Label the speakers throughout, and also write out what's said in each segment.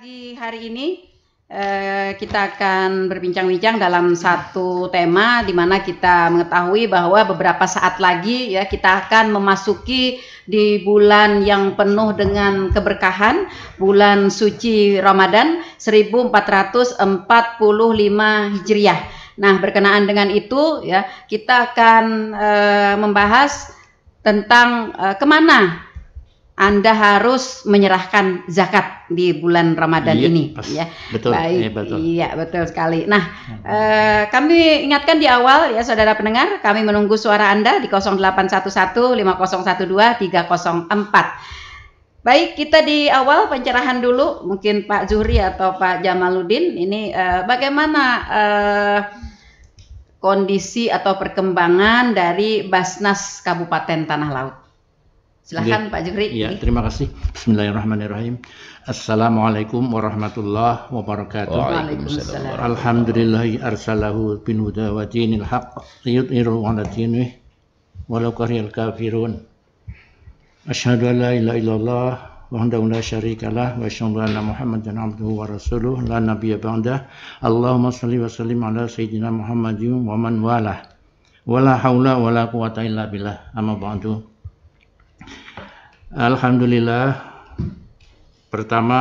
Speaker 1: Pagi hari ini kita akan berbincang-bincang dalam satu tema di mana kita mengetahui bahwa beberapa saat lagi ya kita akan memasuki di bulan yang penuh dengan keberkahan, bulan suci Ramadan 1445 Hijriah. Nah, berkenaan dengan itu ya kita akan membahas tentang kemana Anda harus menyerahkan zakat di bulan Ramadan ini, ya.
Speaker 2: Betul.
Speaker 1: Baik, betul. Iya, betul sekali. Nah, kami ingatkan di awal ya, saudara pendengar, kami menunggu suara Anda di 0811 5012 304. Baik, kita di awal pencerahan dulu, mungkin Pak Zuhri atau Pak Jamaluddin, ini bagaimana kondisi atau perkembangan dari Basnas Kabupaten Tanah Laut? Silahkan Pak Zuhri.
Speaker 2: Ya, terima kasih. Bismillahirrahmanirrahim. Assalamualaikum warahmatullahi wabarakatuh.
Speaker 1: Waalaikumsalam.
Speaker 2: Alhamdulillahi arsalahu binuda wa dinil haq liyudhiru ala dinih walau karihal kafirun. Asyhadu an la ilaha illallah wahdahu la syarikalah wa asyhadu anna Muhammadan abduhu wa rasuluh la nabiyya ba'dah. Allahumma shalli wa sallim ala sayyidina Muhammadin wa man walah. Wala haula wala quwata illa billah. Amma ba'du. Alhamdulillah, pertama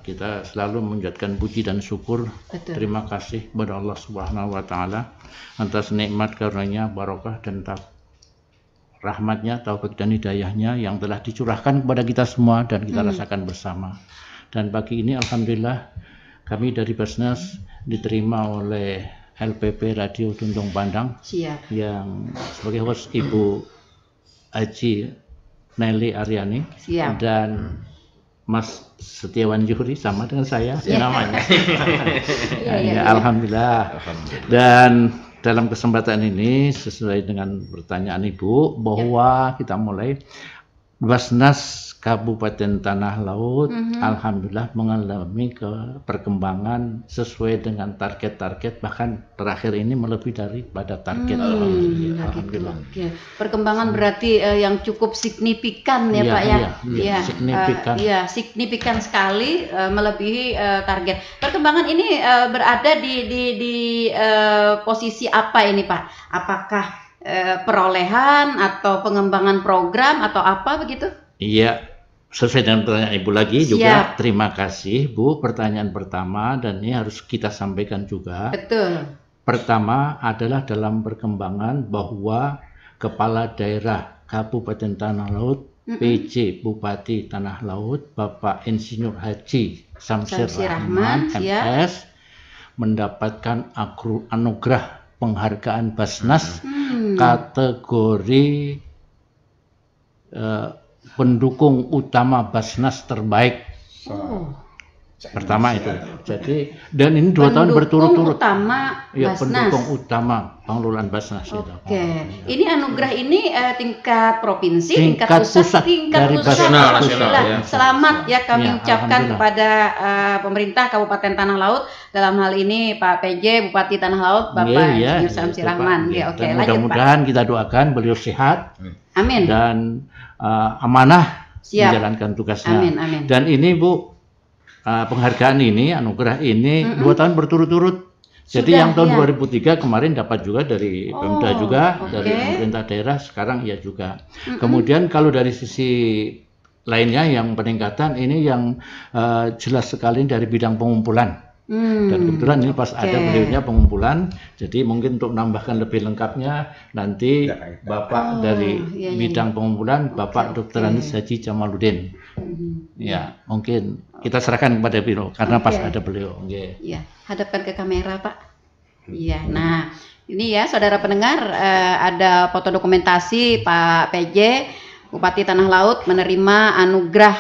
Speaker 2: kita selalu menjadikan puji dan syukur.
Speaker 1: Betul.
Speaker 2: Terima kasih kepada Allah Subhanahu wa Ta'ala atas nikmat karunia, barokah dan rahmatnya, taufik dan hidayahnya yang telah dicurahkan kepada kita semua dan kita rasakan bersama. Dan pagi ini alhamdulillah kami dari Basnas diterima oleh LPP Radio Tuntung Pandang.
Speaker 1: Siap.
Speaker 2: Yang sebagai host Ibu Haji Nelly Aryani.
Speaker 1: Siap.
Speaker 2: Dan Mas Setiawan Zuhri sama dengan saya namanya. Ya, Alhamdulillah. Dan dalam kesempatan ini sesuai dengan pertanyaan Ibu bahwa kita mulai Basnas Kabupaten Tanah Laut alhamdulillah mengalami perkembangan sesuai dengan target-target, bahkan terakhir ini melebihi daripada target. Alhamdulillah.
Speaker 1: Gitu. Perkembangan berarti yang cukup signifikan ya, Pak ya.
Speaker 2: Iya, signifikan.
Speaker 1: Iya, signifikan sekali melebihi target. Perkembangan ini berada di posisi apa ini, Pak? Apakah perolehan atau pengembangan program atau apa begitu? Iya,
Speaker 2: sesuai dengan pertanyaan Ibu lagi. Siap. Juga terima kasih Bu, pertanyaan pertama dan ini harus kita sampaikan juga.
Speaker 1: Betul.
Speaker 2: Pertama adalah dalam perkembangan bahwa Kepala Daerah Kabupaten Tanah Laut, PJ Bupati Tanah Laut, Bapak Insinyur Haji Samsir Rahman, MS, mendapatkan anugerah penghargaan Basnas kategori pendukung utama Basnas terbaik. Pertama itu. Jadi dan ini 2 tahun berturut-turut. Pendukung utama pengelolaan Basnas.
Speaker 1: Oke. Ini anugerah ini tingkat provinsi, tingkat pusat, tingkat
Speaker 2: nasional.
Speaker 1: Selamat ya kami ucapkan kepada pemerintah Kabupaten Tanah Laut, dalam hal ini Pak PJ Bupati Tanah Laut, Bapak Insinyur Samsir Rahman. Oke, lanjut Pak. Mudah-mudahan
Speaker 2: kita doakan beliau sehat.
Speaker 1: Amin.
Speaker 2: Dan amanah menjalankan tugasnya.
Speaker 1: Amin, amin.
Speaker 2: Dan ini Bu, penghargaan ini, anugerah ini 2 tahun berturut-turut. Jadi yang tahun 2003 kemarin dapat juga dari Pemda juga, dari pemerintah daerah, sekarang ya juga. Kemudian kalau dari sisi lainnya yang peningkatan ini yang jelas sekali dari bidang pengumpulan. Dan kebetulan ini pas ada beliaunya pengumpulan, jadi mungkin untuk menambahkan lebih lengkapnya nanti Bapak dari bidang pengumpulan, Bapak Dr. Anis Haji Jamaluddin. Ya, mungkin kita serahkan kepada beliau karena pas ada beliau.
Speaker 1: Iya, hadapkan ke kamera Pak. Iya, nah ini ya saudara pendengar, ada foto dokumentasi Pak PJ Bupati Tanah Laut menerima anugerah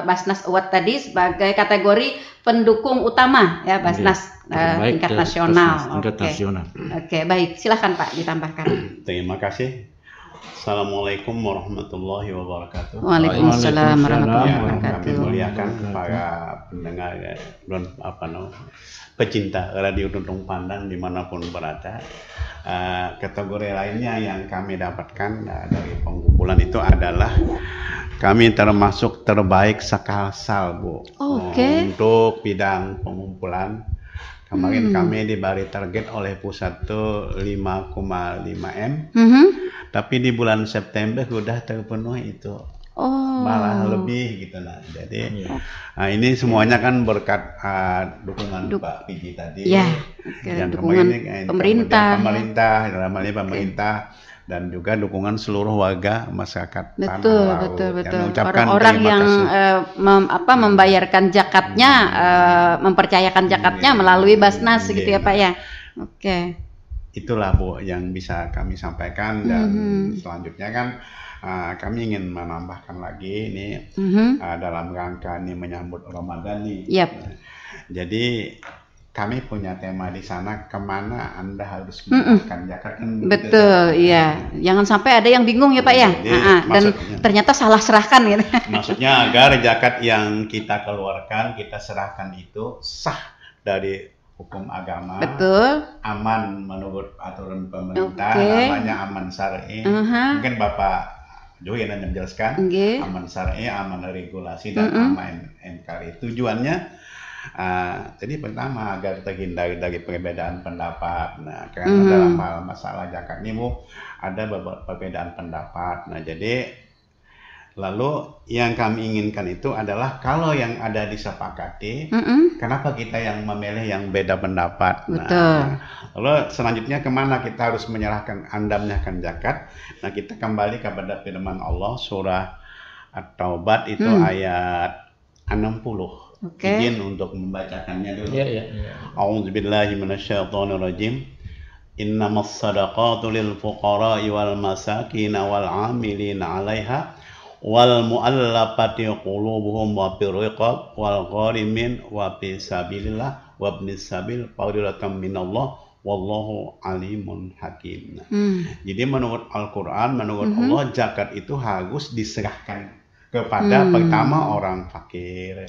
Speaker 1: Basnas Award tadi sebagai kategori pendukung utama ya Basnas tingkat nasional.
Speaker 2: Tingkat nasional.
Speaker 1: Oke, baik, silahkan Pak ditambahkan.
Speaker 3: Terima kasih. Assalamualaikum warahmatullahi wabarakatuh.
Speaker 1: Waalaikumsalam warahmatullahi
Speaker 3: Yang kami
Speaker 1: wabarakatuh.
Speaker 3: muliakan para pendengar dan pecinta radio Tuntung Pandan dimanapun berada. Kategori lainnya yang kami dapatkan dari pengumpulan itu adalah kami termasuk terbaik sekalsal, Bu.
Speaker 1: Oke.
Speaker 3: Untuk bidang pengumpulan. Kemarin kami diberi target oleh pusat tuh 5,5 M. Tapi di bulan September sudah terpenuhi itu. Malah lebih gitu lah. Jadi ini semuanya kan berkat dukungan Pak Piji tadi.
Speaker 1: Ya,
Speaker 3: yang
Speaker 1: dukungan pemerintah.
Speaker 3: Dalam hal ini pemerintah. Dan juga dukungan seluruh warga masyarakat
Speaker 1: Betul,
Speaker 3: Tanah Laut.
Speaker 1: betul.
Speaker 3: Ucapkan
Speaker 1: Orang-orang
Speaker 3: terima
Speaker 1: yang
Speaker 3: kasih.
Speaker 1: membayarkan zakatnya, mempercayakan zakatnya melalui Basnas gitu ya Pak ya. Oke.
Speaker 3: Itulah Bu yang bisa kami sampaikan dan selanjutnya kan kami ingin menambahkan lagi ini dalam rangka ini menyambut Ramadan nih.
Speaker 1: Yap.
Speaker 3: Jadi kami punya tema di sana, kemana Anda harus menyerahkan zakat kan?
Speaker 1: Betul, iya. Jangan sampai ada yang bingung ya Pak ya. Dan ternyata salah serahkan gitu.
Speaker 3: Maksudnya agar zakat yang kita keluarkan, kita serahkan itu sah dari hukum agama,
Speaker 1: betul,
Speaker 3: aman menurut aturan pemerintah, namanya aman syar'i. Mungkin Bapak Joy yang menjelaskan, aman syar'i, aman regulasi, dan aman NKRI. Tujuannya jadi pertama agar terhindar dari perbedaan pendapat. Nah, karena dalam hal masalah zakat ini Bu ada beberapa perbedaan pendapat. Nah, jadi lalu yang kami inginkan itu adalah kalau yang ada disepakati, kenapa kita yang memilih yang beda pendapat? Nah, lalu selanjutnya kemana kita harus menyerahkan zakat? Nah, kita kembali kepada firman Allah surah At-Taubah itu ayat 60. Izin untuk membacakannya dulu. A'udzubillahi minasyaitonirrajim. Innamas shadaqatu lil fuqara'i wal masakin wal 'amilina 'alaiha wal mu'allafati qulubuhum wa fir riqab wal gharimin wa fi sabilillah wa ibnis sabil fardatan minallah wallahu alimun hakim. Jadi menurut Al-Qur'an, menurut Allah zakat itu harus diserahkan kepada pertama orang fakir.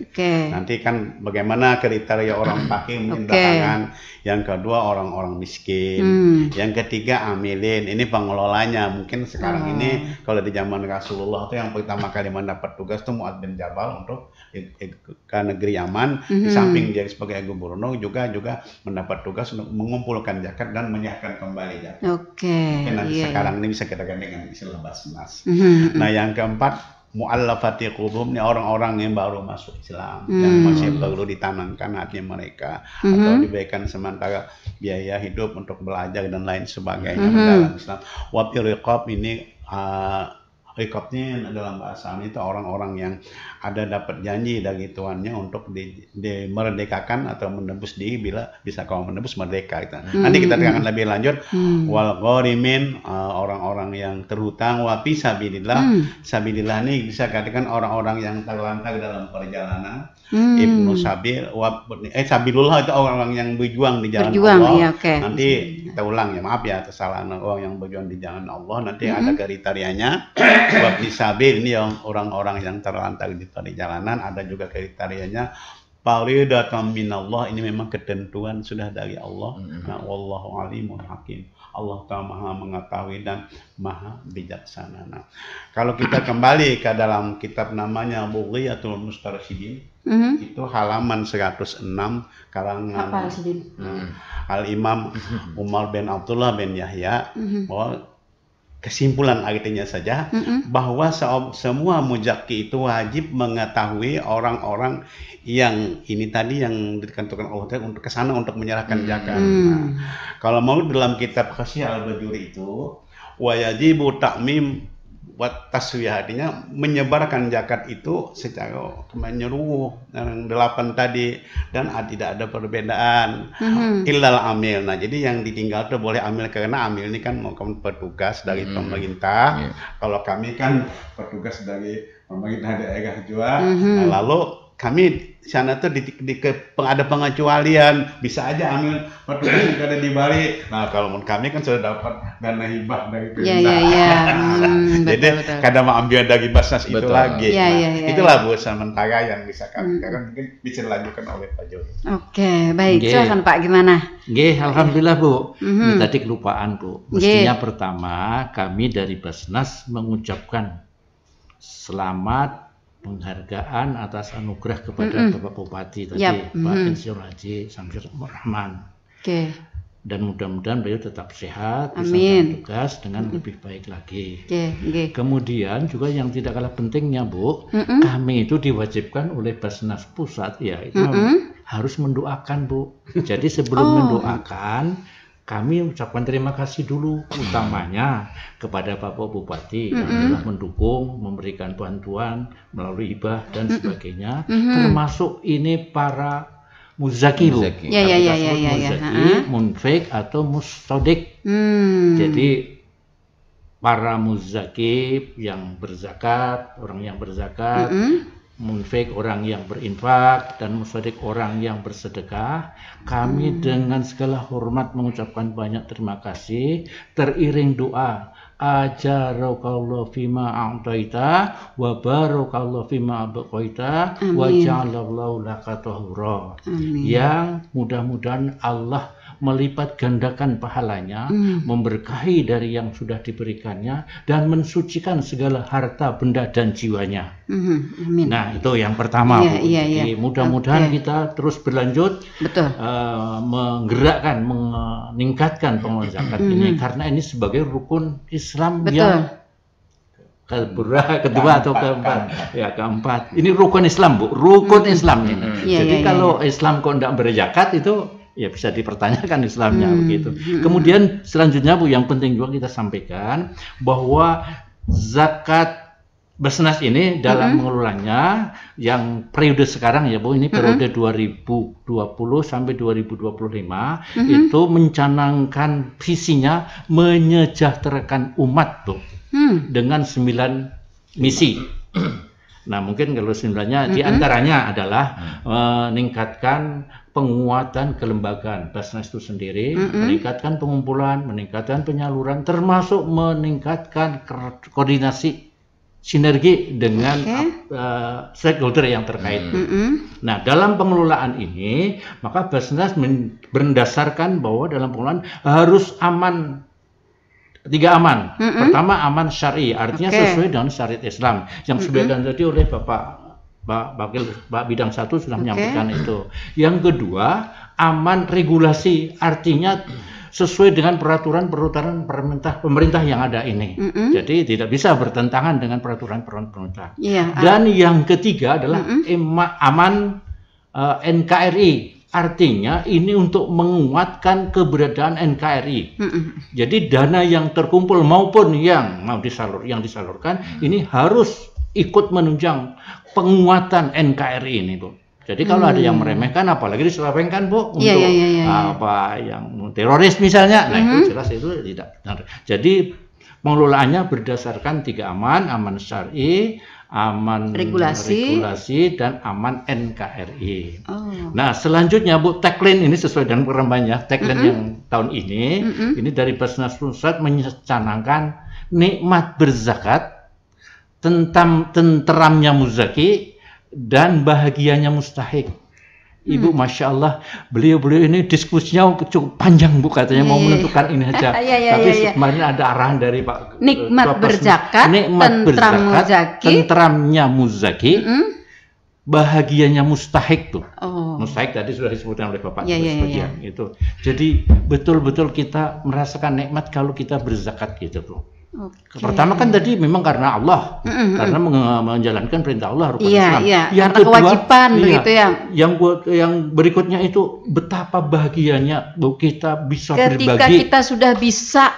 Speaker 3: Nanti kan bagaimana kriteria orang fakir mungkin belakangan. Yang kedua orang-orang miskin. Yang ketiga amilin. Ini pengelolanya. Mungkin sekarang ini kalau di zaman Rasulullah itu yang pertama kali mendapat tugas itu Mu'adz bin Jabal untuk ke negeri Yaman. Di samping dia sebagai gubernur juga mendapat tugas untuk mengumpulkan zakat dan menyerahkan kembali zakat. Mungkin nanti sekarang ini bisa kita ganti dengan istilah Basnas. Nah yang keempat, mu'allafati qulubuhum, ini orang-orang yang baru masuk Islam, yang masih perlu ditanamkan hati mereka atau diberikan sementara biaya hidup untuk belajar dan lain sebagainya dalam Islam. Wa fir riqab, ini riqabnya dalam bahasa itu orang-orang yang ada dapat janji dari tuannya untuk dimerdekakan atau menebus diri bila bisa kau menebus merdeka gitu. Nanti kita terangkan lebih lanjut. Wal gharimin, orang-orang yang terhutang. Wa fi sabilillah, sabilillah ini bisa katakan orang-orang yang terlantar dalam perjalanan. Ibnu Sabil, Sabilullah itu orang-orang yang berjuang di jalan Allah. Nanti kita ulang ya, maaf ya kesalahan, orang yang berjuang di jalan Allah. Nanti ada kriterianya. Wa fi sabil, ini yang orang-orang yang terlantar di perjalanan, ada juga kriterianya. Faridatan minallah, ini memang ketentuan sudah dari Allah. Nah, wallahu alimun hakim. Allah Ta'ala maha mengetahui dan maha bijaksana. Nah, kalau kita kembali ke dalam kitab namanya Bughiyatul Mustarsyidin, itu halaman 106 karangan Al-Imam Umar bin Abdullah bin Yahya, bahwa kesimpulan artinya saja bahwa semua muzaki itu wajib mengetahui orang-orang yang ini tadi yang ditentukan Allah untuk kesana untuk menyerahkan zakat. Nah, kalau mau dalam kitab Khasyi al-Bajuri itu wajibu ta'mim buat taswiyah, artinya menyebarkan zakat itu secara menyeluruh yang 8 tadi, dan tidak ada perbedaan illal amil. Nah, jadi yang ditinggal itu boleh amil, karena amil ini kan mau petugas dari pemerintah. Kalau kami kan petugas dari pemerintah daerah juga. Nah, lalu kami sana tuh ada pengecualian, bisa aja ambil waktu ada di Bali. Nah kalau kami kan sudah dapat dana hibah dari pemerintah. Jadi kadang mau ambil dari Basnas itu lagi. Itulah Bu sementara yang bisa kami mungkin bisa dilanjutkan oleh Pak Joy.
Speaker 1: Oke, baik. Silakan Pak, gimana?
Speaker 2: Alhamdulillah Bu. Ini tadi kelupaan Bu. Mestinya pertama kami dari Basnas mengucapkan selamat penghargaan atas anugerah kepada Bapak Bupati tadi, Pak Insinyur Haji Samsir Rahman. Dan mudah-mudahan beliau tetap sehat, bisa tugas dengan lebih baik lagi. Kemudian juga yang tidak kalah pentingnya Bu, kami itu diwajibkan oleh Basnas Pusat ya itu harus mendoakan Bu. Jadi sebelum mendoakan, kami ucapkan terima kasih dulu utamanya kepada Bapak Bupati yang telah mendukung, memberikan bantuan melalui hibah dan sebagainya, termasuk ini para muzaki Bu, muzaki, munfik atau mustodik. Jadi para muzaki yang berzakat, orang yang berzakat, munfik orang yang berinfak, dan mustodik orang yang bersedekah. Kami dengan segala hormat mengucapkan banyak terima kasih, teriring doa ajarakallahu fima a'taita wa barakallahu fima abqaita wa ja'alallahu laka tahura. Yang mudah-mudahan Allah melipat gandakan pahalanya, memberkahi dari yang sudah diberikannya, dan mensucikan segala harta, benda, dan jiwanya. Nah itu yang pertama Bu. Jadi mudah-mudahan kita terus berlanjut menggerakkan, meningkatkan pengelolaan zakat ini, karena ini sebagai rukun Islam yang kedua atau keempat. Ya keempat. Ini rukun Islam Bu, rukun Islam ini. Jadi kalau Islam kok tidak berzakat itu ya bisa dipertanyakan Islamnya begitu. Kemudian selanjutnya Bu, yang penting juga kita sampaikan bahwa zakat Basnas ini dalam mengelolanya yang periode sekarang ya Bu, ini periode 2020 sampai 2025 itu mencanangkan visinya menyejahterakan umat Bu, dengan 9 misi. Nah mungkin kalau 9-nya diantaranya adalah meningkatkan penguatan kelembagaan Basnas itu sendiri, meningkatkan pengumpulan, meningkatkan penyaluran, termasuk meningkatkan koordinasi sinergi dengan stakeholder yang terkait. Nah dalam pengelolaan ini maka Basnas berdasarkan bahwa dalam pengelolaan harus aman. 3 aman. Pertama aman syar'i, artinya sesuai dengan syariat Islam yang disebutkan tadi oleh Pak Bidang 1 sudah menyampaikan itu. Yang kedua aman regulasi, artinya sesuai dengan peraturan pemerintah yang ada ini. Jadi tidak bisa bertentangan dengan peraturan pemerintah. Dan yang ketiga adalah aman NKRI. Artinya ini untuk menguatkan keberadaan NKRI. Jadi dana yang terkumpul maupun yang disalurkan ini harus ikut menunjang penguatan NKRI ini Bu. Jadi kalau ada yang meremehkan, apalagi diselewengkan Bu untuk apa yang teroris misalnya, nah itu jelas itu tidak benar. Jadi pengelolaannya berdasarkan 3 aman, aman syar'i, aman regulasi, dan aman NKRI. Nah selanjutnya Bu, tagline ini sesuai dengan programnya, tagline yang tahun ini dari Basnas Pusat mencanangkan nikmat berzakat, tenteramnya muzaki, dan bahagianya mustahik. Ibu Masya Allah, beliau ini diskusinya cukup panjang Bu, katanya mau menentukan ini aja. Tapi kemarin ada arahan dari Pak
Speaker 1: nikmat berzakat,
Speaker 2: tentramnya muzaki, bahagianya mustahik tuh. Mustahik tadi sudah disebutkan oleh Bapak itu. Jadi betul-betul kita merasakan nikmat kalau kita berzakat gitu tuh. Pertama kan tadi memang karena Allah, karena menjalankan perintah Allah rukun Islam.
Speaker 1: Yang kedua kewajiban begitu ya.
Speaker 2: Yang berikutnya itu betapa bahagianya Bu kita bisa berbagi.
Speaker 1: Ketika kita sudah bisa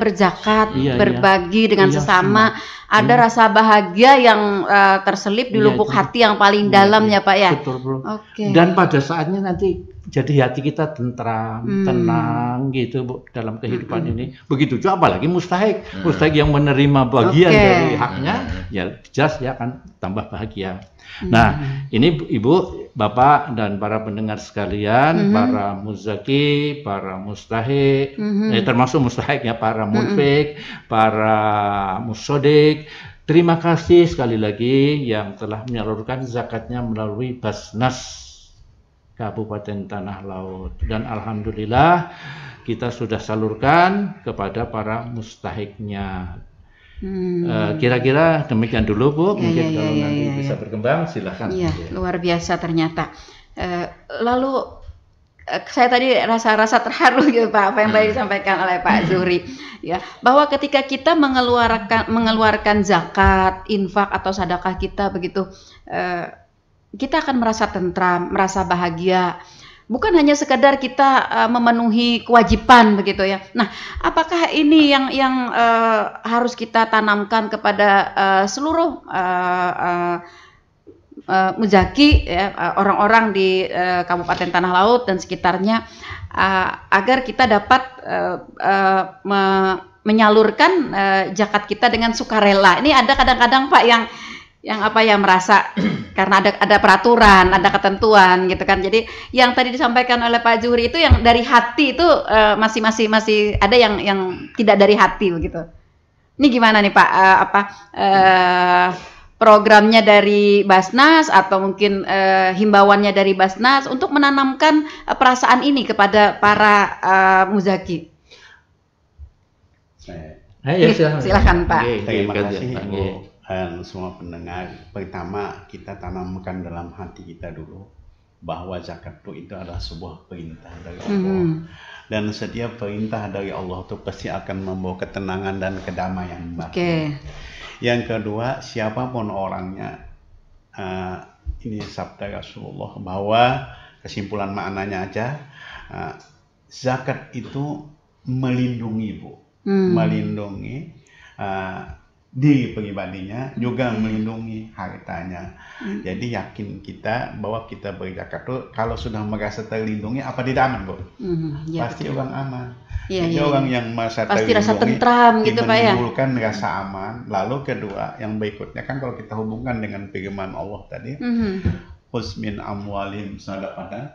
Speaker 1: berzakat, berbagi dengan sesama, ada rasa bahagia yang terselip di lubuk hati yang paling dalam ya Pak ya.
Speaker 2: Betul bro. Dan pada saatnya nanti jadi hati kita tentram, tenang gitu Bu dalam kehidupan ini. Begitu juga apalagi mustahik yang menerima bagian dari haknya, ya jelas dia akan tambah bahagia. Nah, ini Ibu, Bapak dan para pendengar sekalian, para muzaki, para mustahik, termasuk mustahik ya, para munfik, para musodik. Terima kasih sekali lagi yang telah menyalurkan zakatnya melalui Basnas Kabupaten Tanah Laut, dan alhamdulillah kita sudah salurkan kepada para mustahiknya. Kira-kira demikian dulu Bu, mungkin kalau nanti bisa berkembang silahkan.
Speaker 1: Iya, luar biasa ternyata. Lalu saya tadi rasa terharu gitu Pak, apa yang tadi disampaikan oleh Pak Zuhri ya, bahwa ketika kita mengeluarkan zakat, infak atau sedekah kita begitu, kita akan merasa tentram, merasa bahagia. Bukan hanya sekedar kita memenuhi kewajiban begitu ya. Nah, apakah ini yang harus kita tanamkan kepada seluruh muzaki ya, orang-orang di Kabupaten Tanah Laut dan sekitarnya, agar kita dapat menyalurkan zakat kita dengan sukarela. Ini ada kadang-kadang Pak yang merasa karena ada peraturan, ada ketentuan gitu kan. Jadi yang tadi disampaikan oleh Pak Zuhri itu yang dari hati itu masih ada yang tidak dari hati begitu. Ini gimana nih Pak, programnya dari Basnas atau mungkin himbauannya dari Basnas untuk menanamkan perasaan ini kepada para muzaki? Silakan Pak.
Speaker 3: Terima kasih Bu dan semua pendengar. Pertama, kita tanamkan dalam hati kita dulu bahwa zakat itu adalah sebuah perintah dari Allah. Dan setiap perintah dari Allah itu pasti akan membawa ketenangan dan kedamaian batin. Yang kedua, siapapun orangnya, ini sabda Rasulullah bahwa kesimpulan maknanya aja, zakat itu melindungi Bu, melindungi diri pribadinya, juga melindungi hartanya. Jadi yakin kita bahwa kita berzakat itu kalau sudah merasa terlindungi, apa tidak aman Bu? Pasti orang aman. Jadi orang yang merasa
Speaker 1: pasti
Speaker 3: terlindungi,
Speaker 1: rasa tentram gitu Pak ya.
Speaker 3: Menimbulkan rasa aman. Lalu kedua, yang berikutnya kan kalau kita hubungkan dengan firman Allah tadi, Husmin amwalim sadaqatan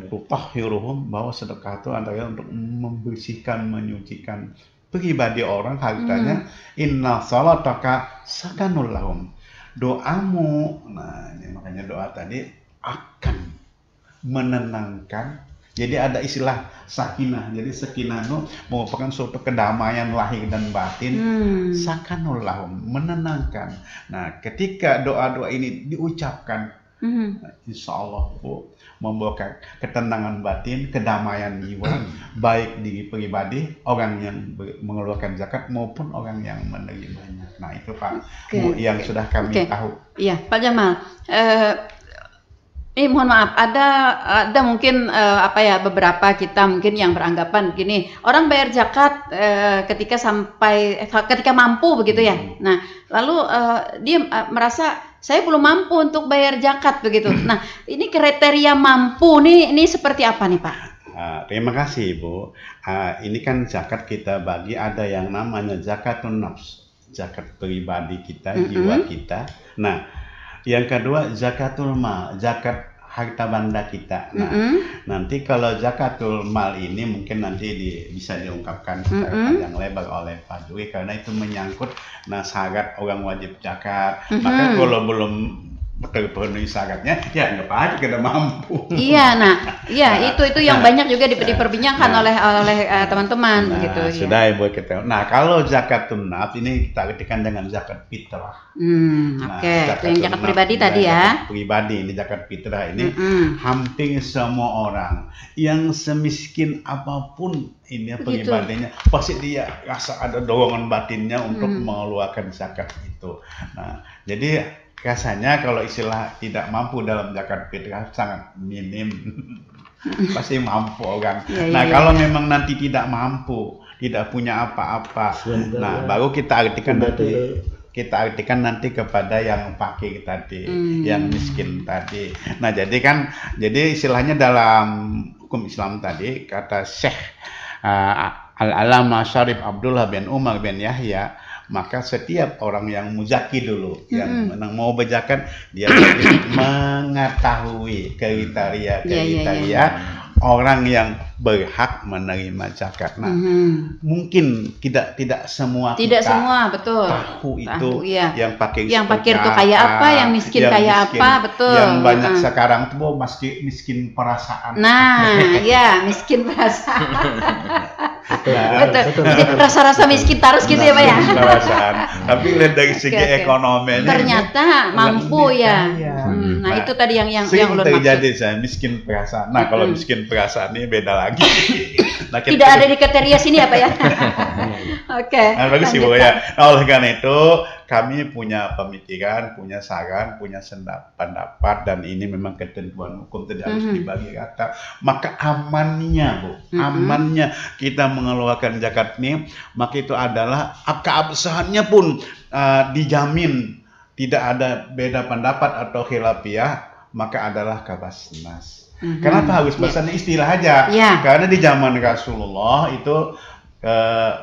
Speaker 3: tutahhiruhum, bahwa sedekah itu adalah untuk membersihkan, menyucikan pribadi orang, hartanya. Inna salataka sakanul lahum, doamu, nah ini makanya doa tadi akan menenangkan. Jadi ada istilah sakinah. Jadi sakinah itu merupakan suatu kedamaian lahir dan batin. Sakanul lahum, menenangkan. Nah, ketika doa-doa ini diucapkan, insya Allah Bu, membawa ketenangan batin, kedamaian jiwa, baik di pribadi orang yang mengeluarkan zakat maupun orang yang menerimanya. Nah itu Pak yang sudah kami tahu.
Speaker 1: Iya Pak Jamal. Mohon maaf, ada mungkin beberapa kita mungkin yang beranggapan begini, orang bayar zakat ketika mampu begitu ya. Nah lalu dia merasa saya belum mampu untuk bayar zakat begitu. Nah, ini kriteria mampu ini seperti apa nih Pak?
Speaker 3: Terima kasih Bu. Ini kan zakat kita bagi, ada yang namanya zakatun nafs, zakat pribadi kita, jiwa kita. Nah, yang kedua zakatul mal, zakat harta benda kita. Nah, nanti kalau zakatul mal ini mungkin nanti bisa diungkapkan secara panjang lebar oleh Pak Zuhri, karena itu menyangkut syarat orang wajib zakat. Maka kalau belum terpenuhi syaratnya, ya nggak apa-apa, kita mampu.
Speaker 1: Iya, itu yang banyak juga diperbincangkan oleh teman-teman gitu.
Speaker 3: Sudah Ibu kita. Nah, kalau zakatun nafs ini kita artikan dengan zakat fitrah.
Speaker 1: Itu yang zakat pribadi tadi ya.
Speaker 3: Pribadi ini zakat fitrah ini hampir semua orang yang semiskin apapun ini pribadinya, pasti dia rasa ada dorongan batinnya untuk mengeluarkan zakat itu. Nah, jadi rasanya kalau istilah tidak mampu dalam zakat fitrah sangat minim. Pasti mampu orang. Kalau memang nanti tidak mampu, tidak punya apa-apa, baru kita artikan nanti kita artikan nanti kepada yang fakir tadi, yang miskin tadi. Nah, jadi istilahnya dalam hukum Islam tadi kata Syekh Al-Alama Syarif Abdullah bin Umar bin Yahya, maka setiap orang yang muzaki dulu, yang mau berzakat, dia harus mengetahui kriteria orang yang berhak menerima zakat. Nah, mungkin tidak semua
Speaker 1: betul
Speaker 3: tahu itu yang fakir
Speaker 1: itu kayak apa, yang miskin kayak apa, betul.
Speaker 3: Yang banyak sekarang tuh miskin perasaan.
Speaker 1: Nah, ya miskin perasaan. Betul. Jadi rasa-rasa miskin terus gitu ya Pak ya.
Speaker 3: Perasaan. Tapi lihat dari segi ekonominya
Speaker 1: ternyata mampu ya. Nah, itu tadi yang ulun
Speaker 3: terjadi saya miskin perasaan. Nah, kalau miskin perasaan ini beda lagi. Nah,
Speaker 1: tidak ada di kriteria sini ya Pak ya. Oke.
Speaker 3: Nah, bagus sih Bu ya. Nah, oleh karena itu kami punya pemikiran, punya saran, punya pendapat, dan ini memang ketentuan hukum tidak harus dibagi rata. Maka amannya Bu, amannya kita mengeluarkan zakat ini, maka itu adalah keabsahannya pun dijamin, tidak ada beda pendapat atau khilafiyah, maka adalah Kabasnas. Kenapa harus Basnas? Istilah aja. Karena di zaman Rasulullah itu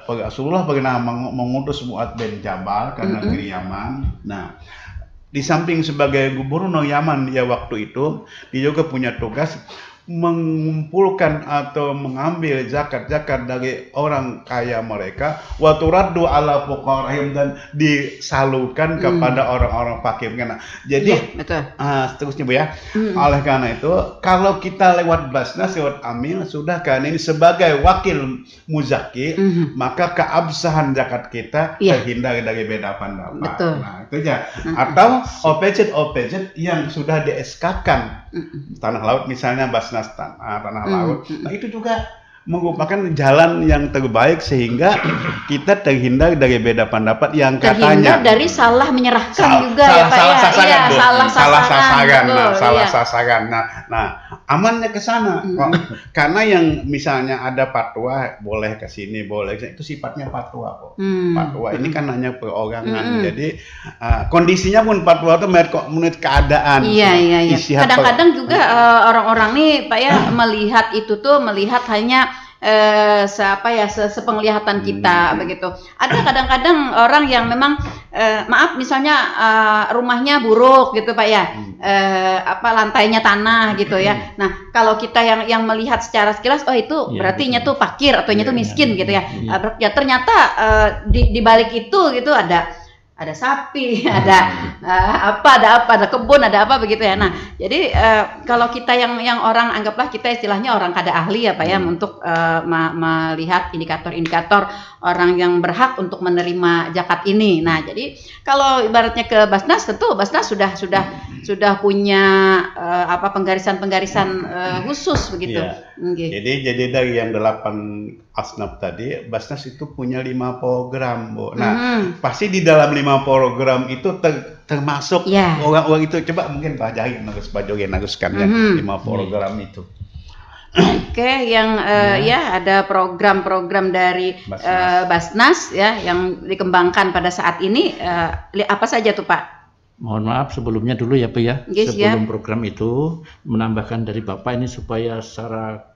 Speaker 3: Rasulullah pernah mengutus Mu'adz bin Jabal ke negeri Yaman. Nah, di samping sebagai gubernur Yaman dia waktu itu, dia juga punya tugas mengumpulkan atau mengambil zakat-zakat dari orang kaya mereka, wa turaddu ala fuqarahim, dan disalurkan kepada orang-orang fakir. Nah, jadi seterusnya Bu ya. Oleh karena itu, kalau kita lewat Basnas, lewat Amil, sudah kan ini sebagai wakil muzaki, maka keabsahan zakat kita terhindar dari beda pendapat. Nah, itu aja. Atau OPZ yang sudah di-SK-kan tanah laut, misalnya Basnas tanah laut. Nah, itu juga merupakan jalan yang terbaik sehingga kita terhindar dari beda pendapat yang katanya
Speaker 1: terhindar dari salah menyerahkan juga ya Pak ya.
Speaker 3: Salah sasaran. Nah, amannya ke sana. Karena yang misalnya ada fatwa boleh ke sini, boleh ke sini, itu sifatnya fatwa kok. Fatwa ini kan hanya perorangan. Jadi kondisinya pun fatwa itu menurut keadaan.
Speaker 1: Iya. Kadang-kadang juga orang-orang nih Pak ya melihat hanya sepenglihatan kita begitu. Ada kadang-kadang orang yang memang maaf misalnya rumahnya buruk gitu Pak ya, lantainya tanah gitu ya. Nah, kalau kita yang melihat secara sekilas, oh itu berarti nya tuh fakir atau nya tuh miskin gitu ya. Ya ternyata di balik itu gitu ada sapi, ada kebun, ada apa begitu ya. Nah, jadi kalau kita yang orang anggaplah kita istilahnya orang kada ahli ya Pak ya, untuk melihat indikator-indikator orang yang berhak untuk menerima zakat ini. Nah, jadi kalau ibaratnya ke Basnas, tentu Basnas sudah punya penggarisan-penggarisan khusus begitu.
Speaker 3: Jadi dari yang 8 asnaf tadi, Basnas itu punya 5 program, Bu. Nah, pasti di dalam 5 program itu termasuk orang-orang itu. Coba mungkin Pak Jari naruskan ya 5 program itu.
Speaker 1: Oke, yang ada program-program dari Basnas ya yang dikembangkan pada saat ini, apa saja tuh Pak?
Speaker 2: Mohon maaf sebelumnya dulu ya Pak ya. Sebelum program itu menambahkan dari Bapak ini supaya secara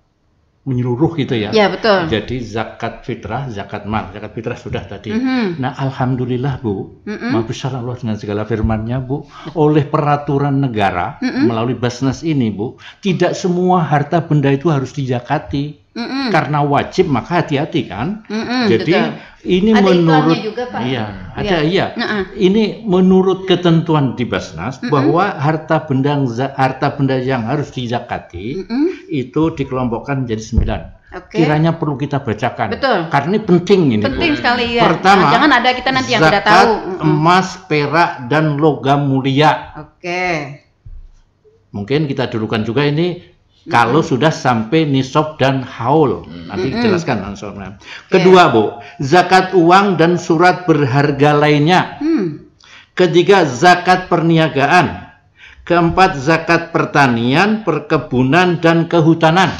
Speaker 2: menyeluruh gitu ya.
Speaker 1: Ya betul.
Speaker 2: Jadi zakat fitrah, zakat mal, zakat fitrah sudah tadi. Nah, alhamdulillah Bu, maha besar Allah dengan segala firman-Nya Bu, oleh peraturan negara melalui Basnas ini Bu, tidak semua harta benda itu harus dizakati. Karena wajib maka hati-hati kan. Jadi ini
Speaker 1: ada
Speaker 2: menurut
Speaker 1: juga, Pak.
Speaker 2: Ini menurut ketentuan di Basnas bahwa harta benda yang harus dizakati itu dikelompokkan menjadi 9. Kiranya perlu kita bacakan.
Speaker 1: Betul.
Speaker 2: Karena ini penting ini.
Speaker 1: Penting sekali ya.
Speaker 2: Pertama,
Speaker 1: jangan ada kita nanti yang tidak tahu.
Speaker 2: Emas, perak, dan logam mulia. Mungkin kita dulukan juga ini. Kalau sudah sampai nisab dan haul, nanti dijelaskan langsung. Kedua Bu, zakat uang dan surat berharga lainnya. Ketiga, zakat perniagaan. Keempat, zakat pertanian, perkebunan dan kehutanan.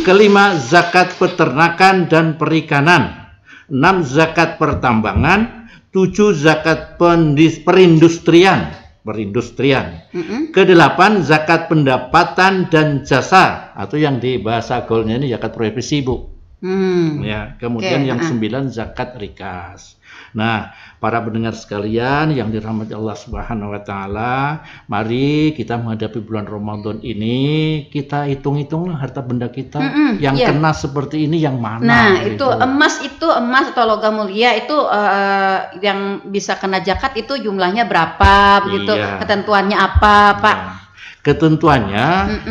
Speaker 2: Kelima, zakat peternakan dan perikanan. 6, zakat pertambangan. 7 zakat perindustrian. Ke-8 zakat pendapatan dan jasa atau yang di bahasa gaulnya ini zakat profesi, Bu. Ya, kemudian yang 9 zakat rikas. Nah, para pendengar sekalian yang dirahmati Allah Subhanahu wa taala, mari kita menghadapi bulan Ramadan ini, kita hitung-hitung harta benda kita yang kena seperti ini yang mana.
Speaker 1: Nah, gitu. itu emas atau logam mulia itu yang bisa kena zakat itu jumlahnya berapa begitu? Ketentuannya apa, Pak?
Speaker 2: Ketentuannya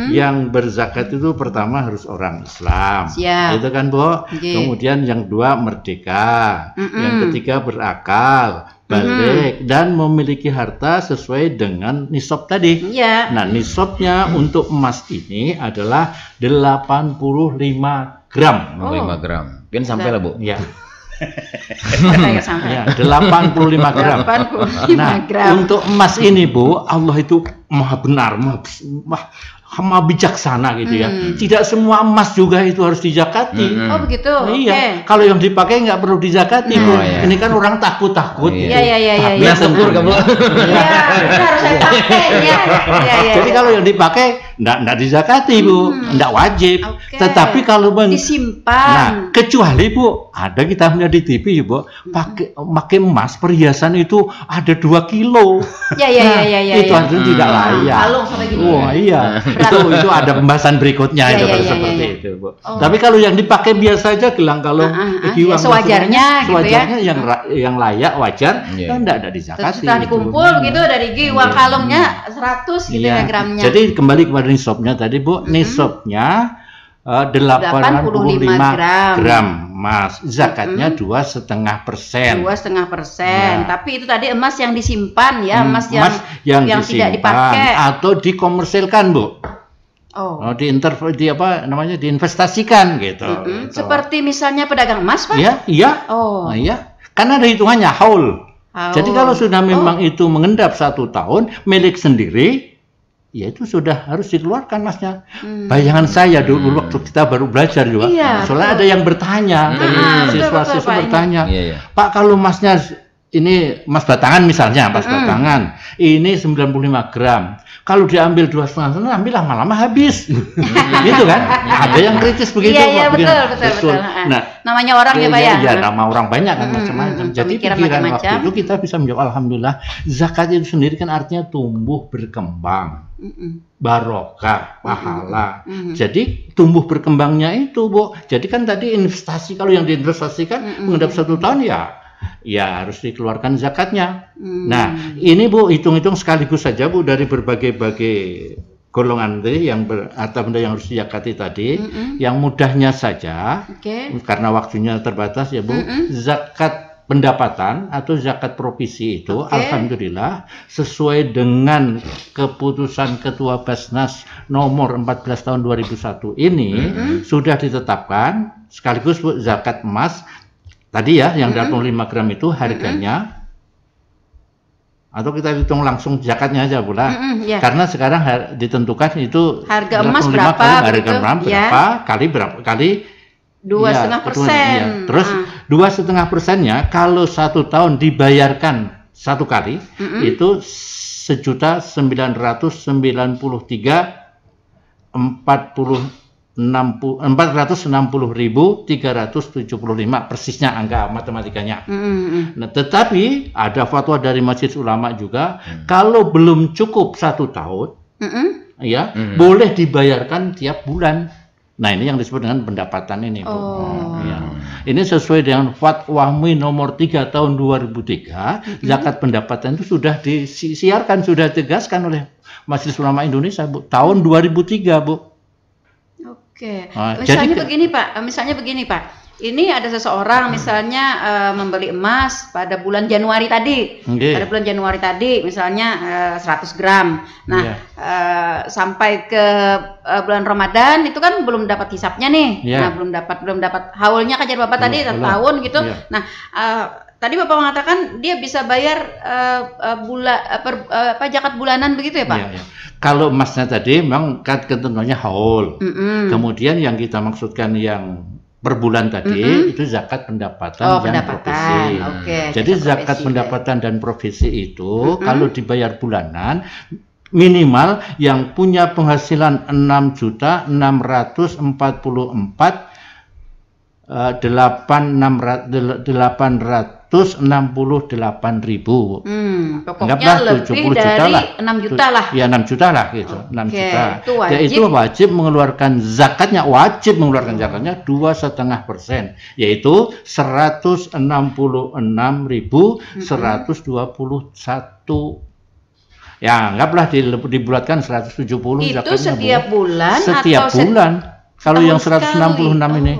Speaker 2: yang berzakat itu pertama harus orang Islam, itu kan, Bu. Kemudian yang 2 merdeka, yang ketiga berakal, balik dan memiliki harta sesuai dengan nisab tadi. Nah, nisabnya untuk emas ini adalah 85 gram.
Speaker 4: 5 gram. Kan sampai lah, Bu.
Speaker 2: Ya. Ya, 85 gram. Nah, untuk emas ini, Bu, Allah itu maha benar, maha bijaksana gitu ya. Tidak semua emas juga itu harus dizakati.
Speaker 1: Oh begitu.
Speaker 2: Iya. Kalau yang dipakai nggak perlu dizakati, Bu. Ini kan orang takut-takut.
Speaker 1: Iya.
Speaker 4: Tapi syukur kamu.
Speaker 1: Iya, harus saya pakai. Iya.
Speaker 2: Jadi kalau yang dipakai nggak dizakati, Bu. Nggak wajib. Tetapi kalau
Speaker 1: disimpan.
Speaker 2: Nah, kecuali, Bu, ada kita punya di TV ya, Bu. Pakai emas perhiasan itu ada 2 kilo.
Speaker 1: Iya.
Speaker 2: Itu artinya tidak layak.
Speaker 1: Kalung sampai gini.
Speaker 2: Wah, iya. Itu ada pembahasan berikutnya itu seperti itu, Bu. Tapi kalau yang dipakai biasa aja gelang kalung
Speaker 1: sewajarnya gitu ya.
Speaker 2: Yang layak wajar kan enggak ada dizakati.
Speaker 1: Setelah dikumpul begitu dari giwang kalungnya 100 gitu ya gramnya.
Speaker 2: Jadi kembali kepada nisabnya tadi, Bu. Nisabnya 85 gram emas, zakatnya 2,5%.
Speaker 1: 2,5%. Tapi itu tadi emas yang disimpan ya, emas yang tidak dipakai
Speaker 2: atau dikomersilkan, Bu. Diinvestasikan gitu.
Speaker 1: Seperti misalnya pedagang emas, Pak?
Speaker 2: Iya. Iya. Karena ada hitungannya haul. Jadi kalau sudah memang itu mengendap 1 tahun milik sendiri, ya itu sudah harus dikeluarkan emasnya. Bayangan saya dulu waktu kita baru belajar juga, soalnya ada yang bertanya dari siswa-siswa bertanya, Pak, kalau emasnya ini emas batangan misalnya, emas batangan ini 95 gram, kalau diambil 2,5 ambil lama-lama habis. Gitu kan? Ada yang kritis begitu.
Speaker 1: Iya, betul. Nah, namanya orang ya, Pak ya.
Speaker 2: Iya, nama orang banyak kan macam-macam. Jadi pikiran waktu itu kita bisa menjawab, alhamdulillah, zakat itu sendiri kan artinya tumbuh berkembang. Barokah, pahala. Jadi tumbuh berkembangnya itu, Bu. Jadi kan tadi investasi, kalau yang diinvestasikan mengendap 1 tahun ya harus dikeluarkan zakatnya. Nah, ini, Bu, hitung-hitung sekaligus saja, Bu, dari berbagai golongan tadi yang harta benda yang harus dizakati tadi, yang mudahnya saja, karena waktunya terbatas ya, Bu, zakat pendapatan atau zakat provisi itu alhamdulillah sesuai dengan keputusan Ketua Basnas nomor 14 tahun 2001 ini sudah ditetapkan sekaligus, Bu, zakat emas tadi ya yang 85 gram itu harganya atau kita hitung langsung zakatnya aja, Bu, karena sekarang ditentukan itu
Speaker 1: harga emas berapa,
Speaker 2: kali
Speaker 1: 2,5%.
Speaker 2: Terus 2,5%-nya kalau 1 tahun dibayarkan 1 kali itu 460.375 persisnya angka matematikanya. Nah, tetapi ada fatwa dari Majelis Ulama juga kalau belum cukup 1 tahun boleh dibayarkan tiap bulan. Nah, ini yang disebut dengan pendapatan ini, Bu. Ini sesuai dengan Fatwa MUI nomor 3 tahun 2003, zakat pendapatan itu sudah disiarkan, sudah ditegaskan oleh Majelis Ulama Indonesia, Bu, tahun 2003, Bu.
Speaker 1: Misalnya begini, Pak. Ini ada seseorang misalnya membeli emas pada bulan Januari tadi. Pada bulan Januari tadi misalnya 100 gram. Nah, sampai ke bulan Ramadan itu kan belum dapat hisapnya nih. Nah, belum dapat haulnya kan Bapak tadi tahun gitu. Nah, tadi Bapak mengatakan dia bisa bayar zakat bulanan begitu ya, Pak?
Speaker 2: Kalau emasnya tadi memang ketentuannya haul. Kemudian yang kita maksudkan yang per bulan tadi itu zakat pendapatan yang profesi. Jadi zakat pendapatan dan profesi itu kalau dibayar bulanan minimal yang punya penghasilan 6.868.000.
Speaker 1: Pokoknya lebih dari 6 juta lah.
Speaker 2: Ya 6 juta lah gitu. 6 juta. Itu wajib mengeluarkan zakatnya, 2,5%, yaitu 166.121. Ya, anggaplah dibulatkan 170
Speaker 1: itu
Speaker 2: zakatnya.
Speaker 1: Setiap bulan
Speaker 2: setiap
Speaker 1: atau
Speaker 2: bulan. Kalau yang 166
Speaker 1: sekali?
Speaker 2: ini.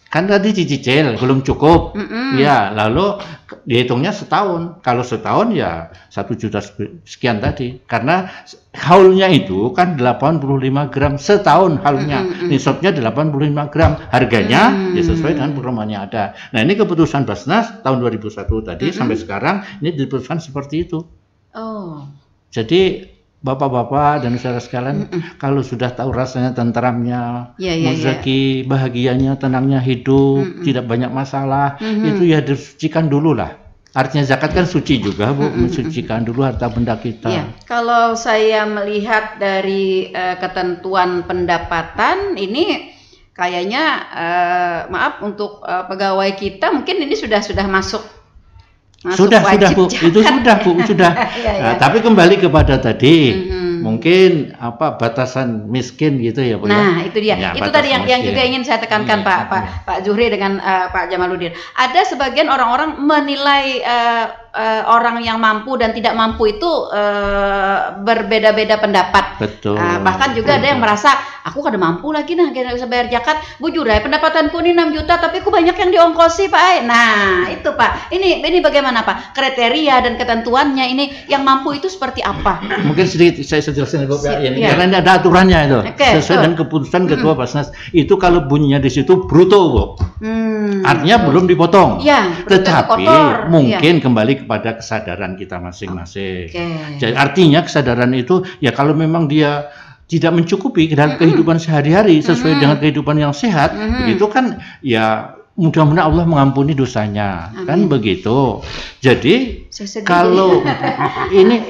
Speaker 2: Kan tadi dicicil, belum cukup. Ya, lalu dihitungnya setahun. Kalau setahun ya 1 juta sekian tadi. Karena haulnya itu kan 85 gram setahun haulnya. Nisabnya 85 gram. Harganya ya sesuai dengan programnya ada. Nah, ini keputusan Basnas tahun 2001 tadi sampai sekarang ini diputuskan seperti itu. Jadi Bapak-bapak dan saudara sekalian, kalau sudah tahu rasanya tentramnya, rezeki, bahagianya, tenangnya hidup, tidak banyak masalah, itu ya disucikan dulu lah. Artinya zakat kan suci juga, Bu, mensucikan dulu harta benda kita.
Speaker 1: Ya, kalau saya melihat dari ketentuan pendapatan ini kayaknya maaf untuk pegawai kita mungkin ini sudah masuk
Speaker 2: sudah Bu, itu sudah Bu, sudah. Nah, tapi kembali kepada tadi, mungkin apa batasan miskin gitu ya Bu.
Speaker 1: Nah, itu dia. Ya, itu tadi yang juga ingin saya tekankan Pak Zuhri dengan Pak Jamaluddin. Ada sebagian orang-orang menilai orang yang mampu dan tidak mampu itu berbeda-beda pendapat.
Speaker 2: Betul.
Speaker 1: Bahkan juga ada yang merasa aku kada mampu lagi gak bisa bayar zakat. Bujur ya, pendapatanku ini 6 juta tapi aku banyak yang diongkosi Pak. Nah, itu Pak. Ini bagaimana Pak? Kriteria dan ketentuannya ini yang mampu itu seperti apa?
Speaker 2: Mungkin sedikit saya jelaskan Pak ya. Karena ini ada aturannya itu. Sesuai dengan keputusan Ketua Basnas. Itu kalau bunyinya di situ bruto, Bu. Artinya belum dipotong. Tetapi mungkin kembali kepada kesadaran kita masing-masing. Jadi artinya kesadaran itu ya kalau memang dia tidak mencukupi dalam kehidupan sehari-hari sesuai dengan kehidupan yang sehat, begitu kan ya mudah-mudahan Allah mengampuni dosanya. Kan begitu. Jadi kalau ini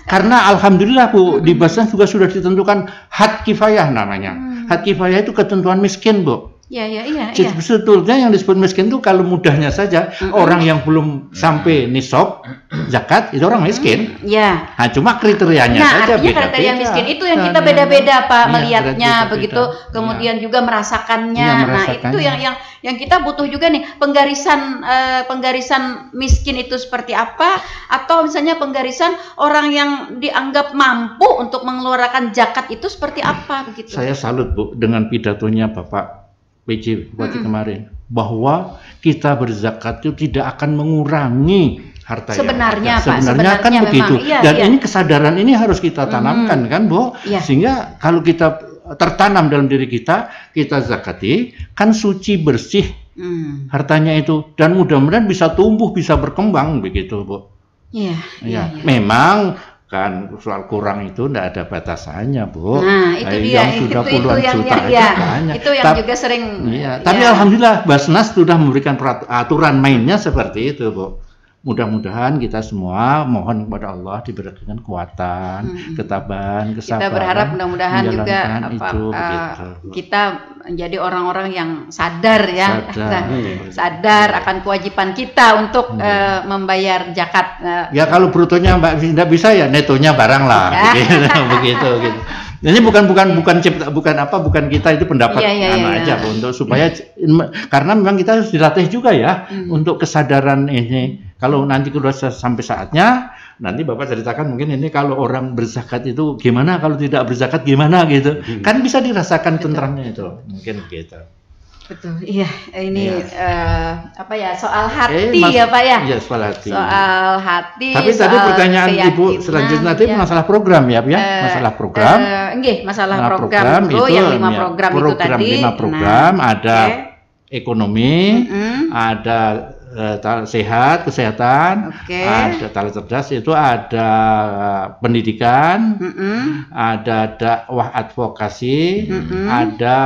Speaker 2: karena alhamdulillah Bu di Basnas juga sudah ditentukan had kifayah namanya. Had kifayah itu ketentuan miskin, Bu.
Speaker 1: Iya.
Speaker 2: Sebetulnya yang disebut miskin itu kalau mudahnya saja orang yang belum sampai nisab zakat itu orang miskin. Nah, cuma kriterianya saja beda-beda.
Speaker 1: Kriteria miskin itu yang kita beda-beda Pak melihatnya begitu. Kemudian juga merasakannya. Nah, itu yang kita butuh juga nih penggarisan miskin itu seperti apa, atau misalnya penggarisan orang yang dianggap mampu untuk mengeluarkan zakat itu seperti apa begitu.
Speaker 2: Saya salut Bu dengan pidatonya Bapak PJ Bupati kemarin bahwa kita berzakat itu tidak akan mengurangi harta
Speaker 1: sebenarnya
Speaker 2: yang ada. Sebenarnya kan begitu. Dan ini kesadaran ini harus kita tanamkan kan Bu, sehingga kalau kita tertanam dalam diri kita zakati kan suci bersih hartanya itu dan mudah-mudahan bisa tumbuh bisa berkembang begitu Bu. Memang kan soal kurang itu tidak ada batasannya Bu.
Speaker 1: Nah itu dia,
Speaker 2: yang sudah puluhan juta banyak.
Speaker 1: Itu yang juga sering.
Speaker 2: Tapi alhamdulillah Basnas sudah memberikan aturan mainnya seperti itu Bu. Mudah-mudahan kita semua mohon kepada Allah diberikan kekuatan, ketabahan, kesabaran.
Speaker 1: Kita berharap mudah-mudahan juga kita menjadi orang-orang yang sadar sadar akan kewajiban kita untuk membayar zakat.
Speaker 2: Ya kalau brutonya Mbak tidak bisa ya netonya barang lah, begitu. Ini bukan kita itu pendapat aja untuk supaya karena memang kita harus dilatih juga ya untuk kesadaran ini. Kalau nanti sudah sampai saatnya, nanti Bapak ceritakan mungkin ini kalau orang berzakat itu gimana, kalau tidak berzakat gimana gitu. Kan bisa dirasakan tentramnya itu, mungkin gitu.
Speaker 1: Betul, iya. Ini soal hati ya Pak ya?
Speaker 2: Iya, soal hati.
Speaker 1: Soal hati.
Speaker 2: Tapi tadi pertanyaan Ibu selanjutnya tadi masalah program ya, masalah program.
Speaker 1: Masalah program itu yang 5 program itu tadi.
Speaker 2: 5 program, ada ekonomi, ada sehat, kesehatan, ada tali cerdas itu ada pendidikan, ada dakwah advokasi, ada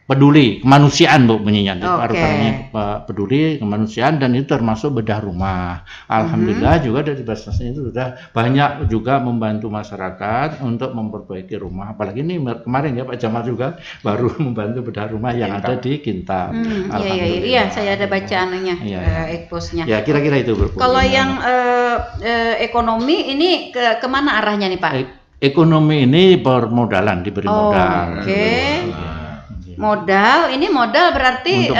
Speaker 2: peduli kemanusiaan Bu bunyinya. Paru-parunya peduli kemanusiaan dan itu termasuk bedah rumah. Alhamdulillah juga dari Basnas itu sudah banyak juga membantu masyarakat untuk memperbaiki rumah. Apalagi ini kemarin ya Pak Jamal juga baru membantu bedah rumah yang ada di Kintab.
Speaker 1: Iya, saya ada baca anunya, ekposnya.
Speaker 2: Ya kira-kira itu Bu.
Speaker 1: Kalau yang ekonomi ini kemana arahnya nih Pak?
Speaker 2: Ekonomi ini permodalan, diberi modal.
Speaker 1: Modal, ini modal berarti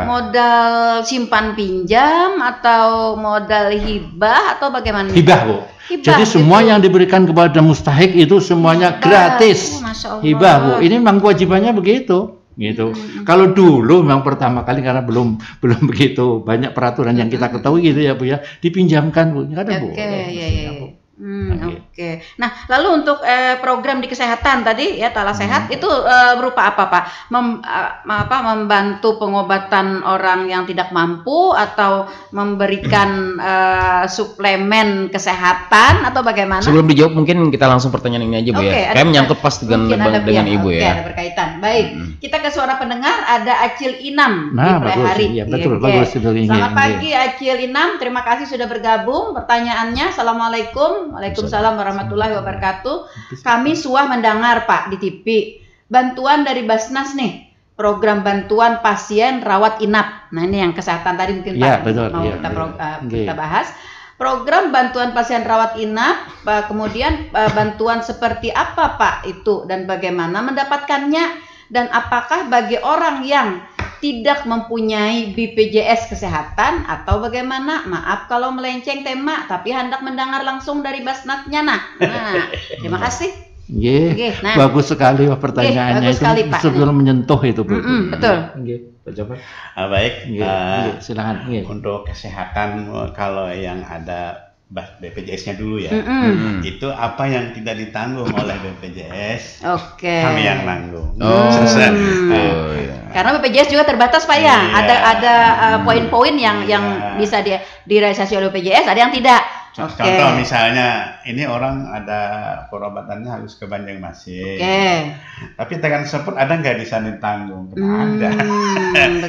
Speaker 1: modal simpan pinjam atau modal hibah atau bagaimana?
Speaker 2: Hibah Bu. Jadi semua yang diberikan kepada mustahik itu semuanya gratis. Hibah Bu. Ini memang kewajibannya begitu. Gitu. Kalau dulu memang pertama kali karena belum begitu banyak peraturan yang kita ketahui gitu ya Bu ya, dipinjamkan Bu. Enggak ada Bu.
Speaker 1: Oke. Nah, lalu untuk program di kesehatan tadi ya Tala Sehat itu berupa apa Pak? Membantu pengobatan orang yang tidak mampu atau memberikan suplemen kesehatan atau bagaimana?
Speaker 4: Sebelum dijawab mungkin kita langsung pertanyaan ini aja Bu ya. Kayak menyangkut pas dengan Ibu ya.
Speaker 1: Ada berkaitan. Baik. Kita ke suara pendengar ada Acil Inam
Speaker 2: di Prehari. Iya, betul. Bagus.
Speaker 1: Selamat pagi Acil Inam. Terima kasih sudah bergabung. Pertanyaannya, Assalamualaikum. Waalaikumsalam warahmatullahi wabarakatuh. Kami suah mendengar Pak di TV bantuan dari Basnas nih, program bantuan pasien rawat inap. Nah ini yang kesehatan tadi mungkin Pak kita bahas. Program bantuan pasien rawat inap, kemudian bantuan seperti apa Pak itu dan bagaimana mendapatkannya, dan apakah bagi orang yang tidak mempunyai BPJS kesehatan atau bagaimana? Maaf kalau melenceng tema, tapi hendak mendengar langsung dari Basnasnya. Nah, terima kasih.
Speaker 2: Bagus sekali pertanyaannya itu sebelum menyentuh itu Bu.
Speaker 1: Betul.
Speaker 2: Pak Jabar.
Speaker 3: Baik.
Speaker 2: Silakan.
Speaker 3: Untuk kesehatan kalau yang ada BPJS-nya dulu ya, itu apa yang tidak ditanggung oleh BPJS, kami yang nanggung.
Speaker 1: Karena BPJS juga terbatas Pak ya, ada poin-poin yang bisa direalisasi oleh BPJS, ada yang tidak.
Speaker 3: Contoh misalnya, ini orang ada perobatannya harus ke Banjarmasin, tapi tekan support ada nggak di sana ditanggung? Ada.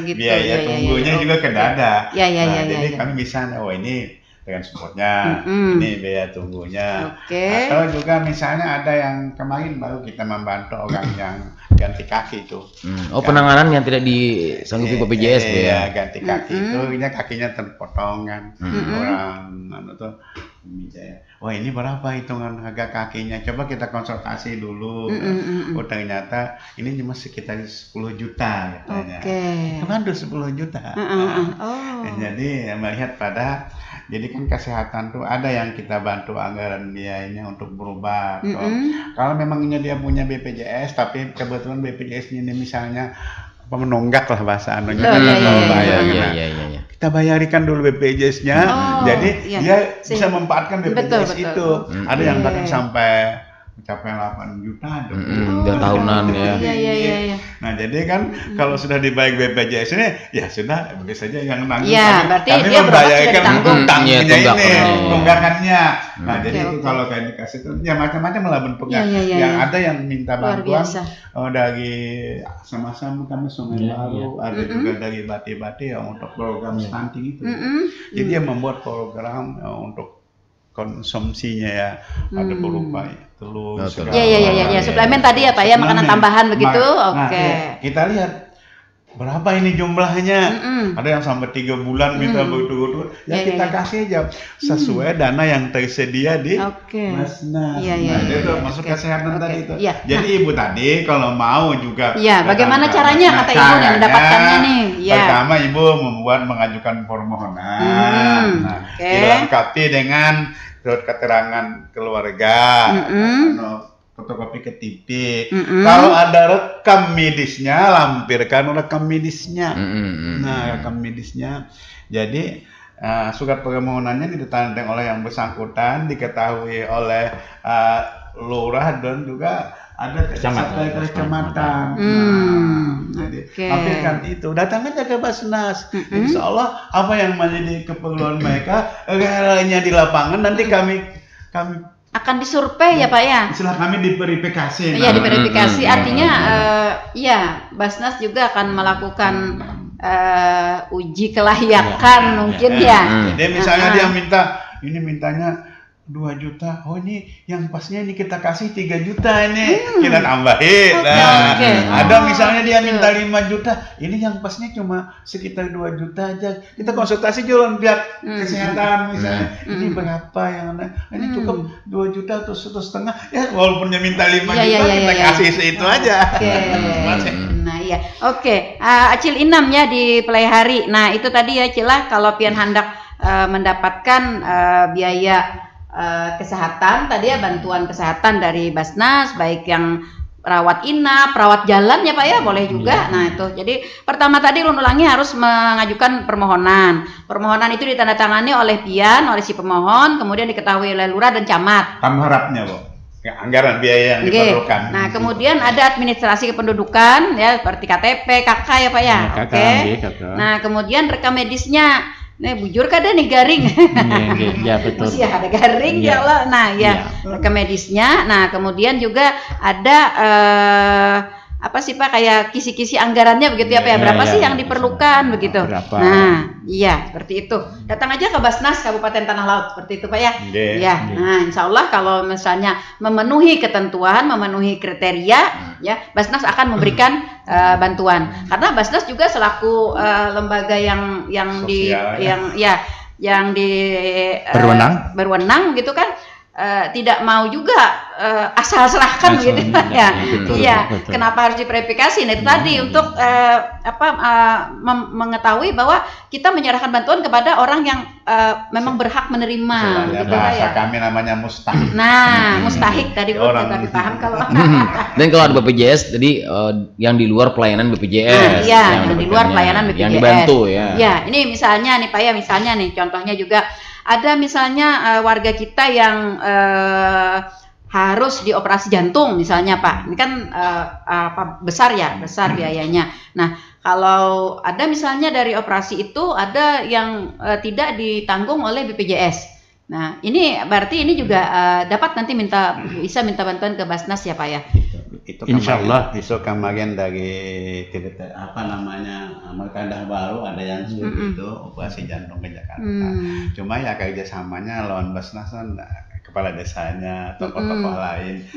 Speaker 3: Biaya tunggunya juga kena ada. Jadi kami bisa, ini dengan supportnya, ini biaya tunggunya. Atau juga misalnya ada yang kemarin baru kita membantu orang yang ganti kaki itu.
Speaker 4: Penanganan yang tidak disanggupi BPJS
Speaker 3: ya. Ganti kaki itu, ini kakinya terpotong kan. Orang tuh, wah ini berapa hitungan harga kakinya? Coba kita konsultasi dulu. Oh ternyata ini cuma sekitar 10 juta katanya. Itu kan tuh 10 juta. Jadi melihat pada, jadi kan kesehatan tuh ada yang kita bantu anggaran biayanya untuk berobat. Kalau memangnya dia punya BPJS, tapi kebetulan BPJS-nya ini misalnya menunggak lah bahasa anunya, kita bayarkan dulu BPJS-nya, jadi dia bisa memanfaatkan BPJS itu. Ada yang bahkan sampai mencapai 8 juta,
Speaker 4: 2 tahunan ya.
Speaker 3: Nah jadi kan kalau sudah dibayar BPJS ini, ya sudah begitu saja yang nanggung.
Speaker 1: Berarti
Speaker 3: kami
Speaker 1: dia
Speaker 3: membayarkan
Speaker 1: tanggungannya
Speaker 3: ini, tunggakannya. Nah jadi itu kalau kayak dikasih itu, ya macam-macam lah bentuknya. Yang ada yang minta bantuan dari sama-sama kami Sungai Baru, ada juga dari Bati-Bati yang untuk program stunting itu. Jadi dia membuat program untuk konsumsinya ya, ada berupa telur,
Speaker 1: suplemen tadi ya Pak ya, makanan tambahan begitu.
Speaker 3: Kita lihat berapa ini jumlahnya. Ada yang sampai 3 bulan minta begitu, kita kasih aja sesuai dana yang tersedia di Basnas. Itu masuk kesehatan tadi itu. Jadi ibu tadi kalau mau juga,
Speaker 1: bagaimana caranya kata ibu yang mendapatkannya nih?
Speaker 3: Pertama ibu mengajukan permohonan, dilengkapi dengan surat keterangan keluarga, fotokopi KTP. Kalau ada rekam medisnya, lampirkan rekam medisnya. Nah, rekam medisnya. Jadi surat permohonannya ditandatangani oleh yang bersangkutan, diketahui oleh lurah dan juga ada kecamatan. Jadi lampirkan itu, datang aja ke Basnas. Insya Allah apa yang menjadi keperluan mereka, relanya di lapangan nanti kami
Speaker 1: akan disurvei ya Pak ya.
Speaker 3: Istilah kami diverifikasi.
Speaker 1: Iya, diverifikasi. Artinya ya Basnas juga akan melakukan uji kelayakan mungkin ya.
Speaker 3: Jadi misalnya dia mintanya 2 juta, oh ini yang pasnya ini kita kasih 3 juta ini, kita tambahin. Ada misalnya dia minta 5 juta, ini yang pasnya cuma sekitar 2 juta aja, kita konsultasi dulu pihak kesehatan misalnya, ini berapa yang ini cukup 2 juta atau 1,5, ya walaupun dia minta 5 juta kita kasih itu aja.
Speaker 1: Nah iya, Acil Inam ya di Pelaihari. Nah itu tadi ya Cilah, kalau pian hendak mendapatkan biaya kesehatan tadi ya, bantuan kesehatan dari Basnas, baik yang rawat inap, rawat jalan ya Pak ya, boleh juga. Nah itu, jadi pertama tadi ulangi harus mengajukan permohonan. Permohonan itu ditandatangani oleh pian, oleh si pemohon, kemudian diketahui oleh lurah dan camat.
Speaker 3: Kamu harapnya Bu, anggaran biaya yang diperlukan.
Speaker 1: Nah kemudian ada administrasi kependudukan ya, seperti KTP, KK ya Pak ya. Nah kemudian rekam medisnya. Nih bujur kada nih garing.
Speaker 2: Ya betul.
Speaker 1: Masih ada garing ya Allah. Nah ya, rekam medisnya. Nah kemudian juga ada apa sih Pak, kayak kisi-kisi anggarannya begitu ya Pak ya, berapa sih yang diperlukan begitu. Nah iya seperti itu. Datang aja ke Basnas Kabupaten Tanah Laut seperti itu Pak ya. Ya. Nah insya Allah kalau misalnya memenuhi ketentuan, memenuhi kriteria ya, Basnas akan memberikan bantuan. Karena Basnas juga selaku lembaga yang berwenang gitu kan, tidak mau juga asal serahkan gitu ya. Iya, kenapa harus diverifikasi? Nah itu tadi untuk mengetahui bahwa kita menyerahkan bantuan kepada orang yang memang berhak menerima.
Speaker 3: Gitu bahasa kami namanya mustahik.
Speaker 1: Nah, mustahik tadi kami paham kalau.
Speaker 4: Dan kalau ada BPJS, jadi yang di luar pelayanan BPJS.
Speaker 1: Iya, yang di luar pelayanan BPJS.
Speaker 4: Yang dibantu ya.
Speaker 1: Ya, ini misalnya nih Pak ya, misalnya nih contohnya juga ada misalnya warga kita yang harus dioperasi jantung misalnya Pak, ini kan besar biayanya. Nah kalau ada misalnya dari operasi itu ada yang tidak ditanggung oleh BPJS. Nah ini berarti ini juga dapat nanti bisa minta bantuan ke Basnas ya Pak ya.
Speaker 3: Itu insyaallah itu kemarin dari Mekadah Baru ada yang seperti itu, operasi jantung ke Jakarta. Cuma ya kerjasamanya lawan Basnas kan, kepala desanya, tokoh-tokoh lain.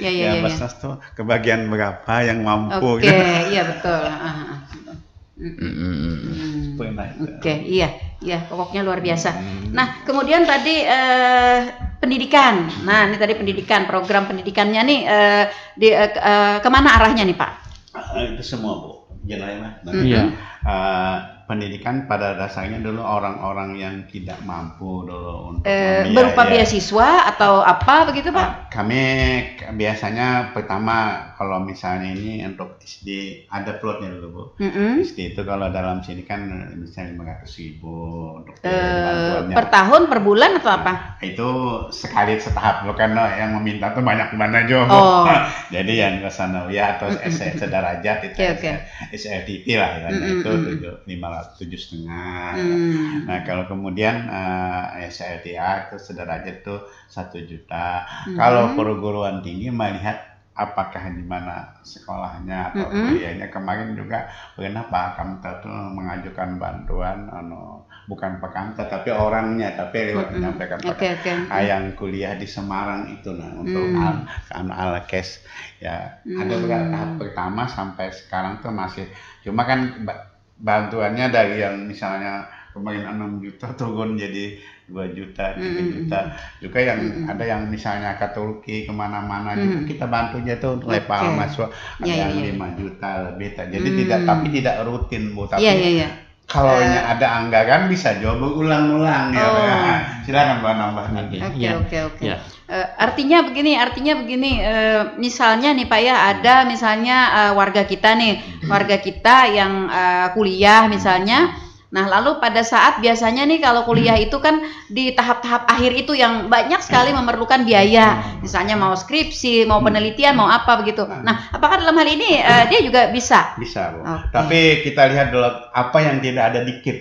Speaker 3: Basnas tuh kebagian berapa yang mampu.
Speaker 1: Iya betul. Iya, pokoknya luar biasa. Nah, kemudian tadi pendidikan. Nah, ini tadi pendidikan, program pendidikannya nih kemana arahnya nih Pak?
Speaker 3: Itu semua Bu, jalan pendidikan pada dasarnya dulu orang-orang yang tidak mampu dulu untuk
Speaker 1: berupa beasiswa atau apa begitu Pak?
Speaker 3: Kami biasanya pertama kalau misalnya ini untuk SD ada plotnya dulu Bu. SD itu kalau dalam sini kan misalnya 500.000 untuk bantuannya.
Speaker 1: Per tahun, per bulan atau apa?
Speaker 3: Itu sekali setahap loh, karena yang meminta tuh banyak mana Jo. Jadi yang ke sanawiyah atau sederajat itu SLTP lah kan, itu 7,5. Nah kalau kemudian SLTA itu sederajat itu 1 juta. Kalau perguruan tinggi melihat apakah di mana sekolahnya atau kuliahnya. Kemarin juga pernah Pak Kamta tuh mengajukan bantuan bukan Pak Kamta tapi orangnya, tapi lewat menyampaikan yang kuliah di Semarang itu untuk Alkes ya. Ada tahap pertama sampai sekarang tuh masih, cuma kan bantuannya dari yang misalnya kemarin 6 juta turun jadi 2 juta, 3 juta. Juga yang ada yang misalnya ke Turki kemana-mana juga kita bantunya itu untuk lepal mahasiswa ada yang 5 juta lebih. Jadi tapi tidak rutin Bu, tapi kalau ada anggaran bisa coba ulang-ulang ya. Silakan nambah nanti.
Speaker 1: Oke. Artinya begini, misalnya nih Pak ya, ada misalnya warga kita yang kuliah misalnya. Nah, lalu pada saat biasanya nih kalau kuliah itu kan di tahap-tahap akhir itu yang banyak sekali memerlukan biaya. Misalnya mau skripsi, mau penelitian, mau apa begitu. Nah, apakah dalam hal ini dia juga bisa?
Speaker 3: Bisa, Bu. Tapi kita lihat dulu apa yang tidak ada di KIP.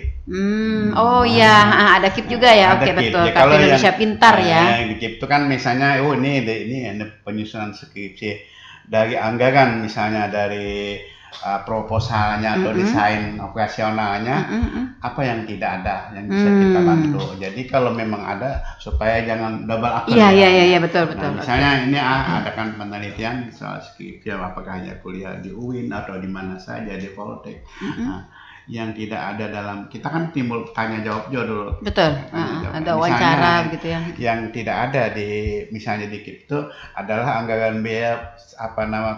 Speaker 1: Oh iya, ada KIP juga ya. Oke, betul.
Speaker 3: Ya,
Speaker 1: Kartu Indonesia Pintar ya.
Speaker 3: Di KIP itu kan misalnya, ini penyusunan skripsi dari anggaran, misalnya dari proposalnya atau desain operasionalnya, apa yang tidak ada yang bisa kita bantu. Jadi kalau memang ada, supaya jangan double akun.
Speaker 1: Iya, betul.
Speaker 3: Nah, misalnya ini adakan penelitian soal skripsi, apakah hanya kuliah di UIN atau di mana saja di Poltek. Nah, yang tidak ada dalam, kita kan timbul tanya jawab dulu.
Speaker 1: Betul. Ada wawancara gitu ya.
Speaker 3: Yang tidak ada misalnya di KIP itu adalah anggaran biaya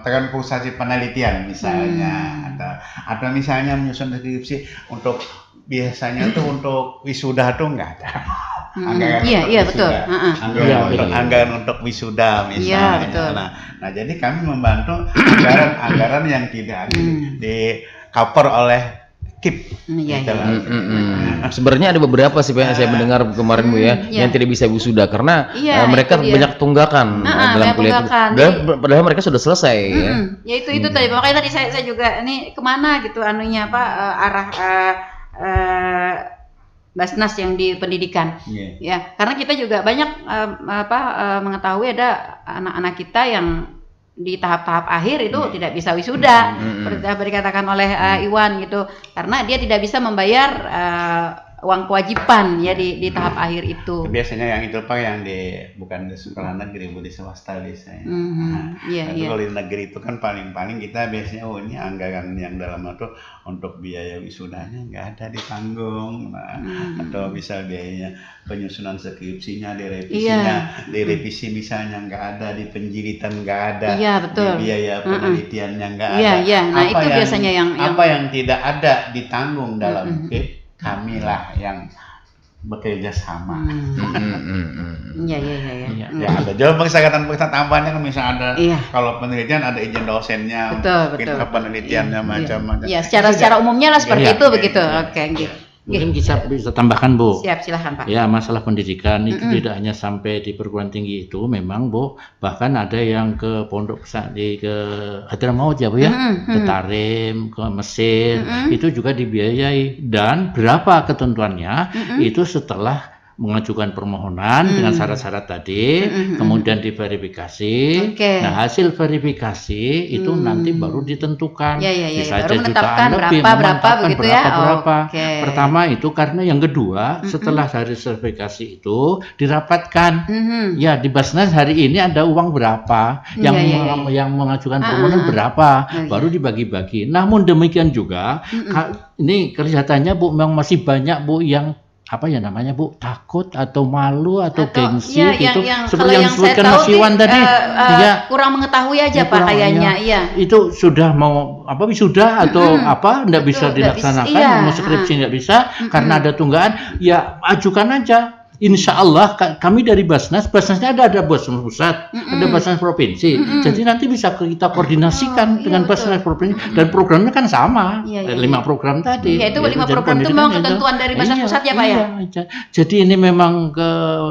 Speaker 3: transpulsasi penelitian misalnya, atau misalnya menyusun deskripsi untuk biasanya tuh untuk wisuda tuh nggak ada.
Speaker 1: Iya, betul.
Speaker 3: Anggaran untuk wisuda misalnya.
Speaker 1: Iya, betul.
Speaker 3: Nah, jadi kami membantu anggaran yang tidak di cover oleh KIP.
Speaker 4: Sebenarnya ada beberapa sih Pak, saya mendengar kemarin Bu ya, yang tidak bisa wisuda karena mereka banyak tunggakan dalam kuliah itu. Padahal mereka sudah selesai ya.
Speaker 1: Ya itu tadi, makanya tadi saya juga ini kemana gitu anunya arah Basnas yang di pendidikan. Ya, karena kita juga banyak mengetahui ada anak-anak kita yang di tahap-tahap akhir itu tidak bisa wisuda, seperti dikatakan oleh Iwan gitu, karena dia tidak bisa membayar uang kewajiban ya di tahap akhir itu.
Speaker 3: Biasanya yang itu Pak yang bukan di sekolah negeri, di swasta biasanya. Tapi kalau di negeri itu kan paling kita biasanya ini anggaran yang dalam itu untuk biaya wisudanya nggak ada ditanggung, atau bisa biayanya penyusunan skripsinya, direvisi misalnya nggak ada, di penjilitan nggak ada, biaya penelitiannya nggak ada.
Speaker 1: Nah itu biasanya yang
Speaker 3: apa yang tidak ada ditanggung dalam KIP, kamilah yang bekerja sama.
Speaker 1: Iya.
Speaker 3: Ya ada juga pengesahkan tambahannya kan, misalnya ada kalau penelitian ada izin dosennya,
Speaker 1: betul.
Speaker 3: Penelitiannya macam-macam.
Speaker 1: Iya, secara umumnya lah seperti itu begitu. Oke,
Speaker 2: mungkin bisa tambahkan Bu.
Speaker 1: Siap, silahkan Pak.
Speaker 2: Ya, masalah pendidikan itu tidak hanya sampai di perguruan tinggi itu, memang Bu, bahkan ada yang ke pondok pesantren, ke Hadramaut ya Bu ya, ke Tarim, ke Mesir, itu juga dibiayai, dan berapa ketentuannya itu setelah mengajukan permohonan dengan syarat-syarat tadi, kemudian diverifikasi. Nah, hasil verifikasi itu nanti baru ditentukan. Bisa aja jutaan lebih, berapa. Pertama itu, karena yang kedua setelah hari verifikasi itu dirapatkan. Ya, di Basnas hari ini ada uang berapa, yang mengajukan permohonan berapa, baru dibagi-bagi. Namun demikian juga, ini kelihatannya Bu, memang masih banyak Bu yang Bu, takut atau malu atau gengsi gitu, seperti yang disebutkan Mas Iwan tadi,
Speaker 1: kurang mengetahui aja Pak kayaknya.
Speaker 2: Itu sudah mau wisuda atau enggak bisa dilaksanakan, mau skripsi enggak bisa karena ada tunggakan, ya ajukan aja. Insya Allah kami dari Basnasnya ada Basnas pusat, ada Basnas provinsi. Jadi nanti bisa kita koordinasikan dengan Basnas provinsi, dan programnya kan sama, 5 program tadi.
Speaker 1: Itu 5 program itu memang ketentuan dari Basnas pusat ya Pak ya.
Speaker 2: Jadi ini memang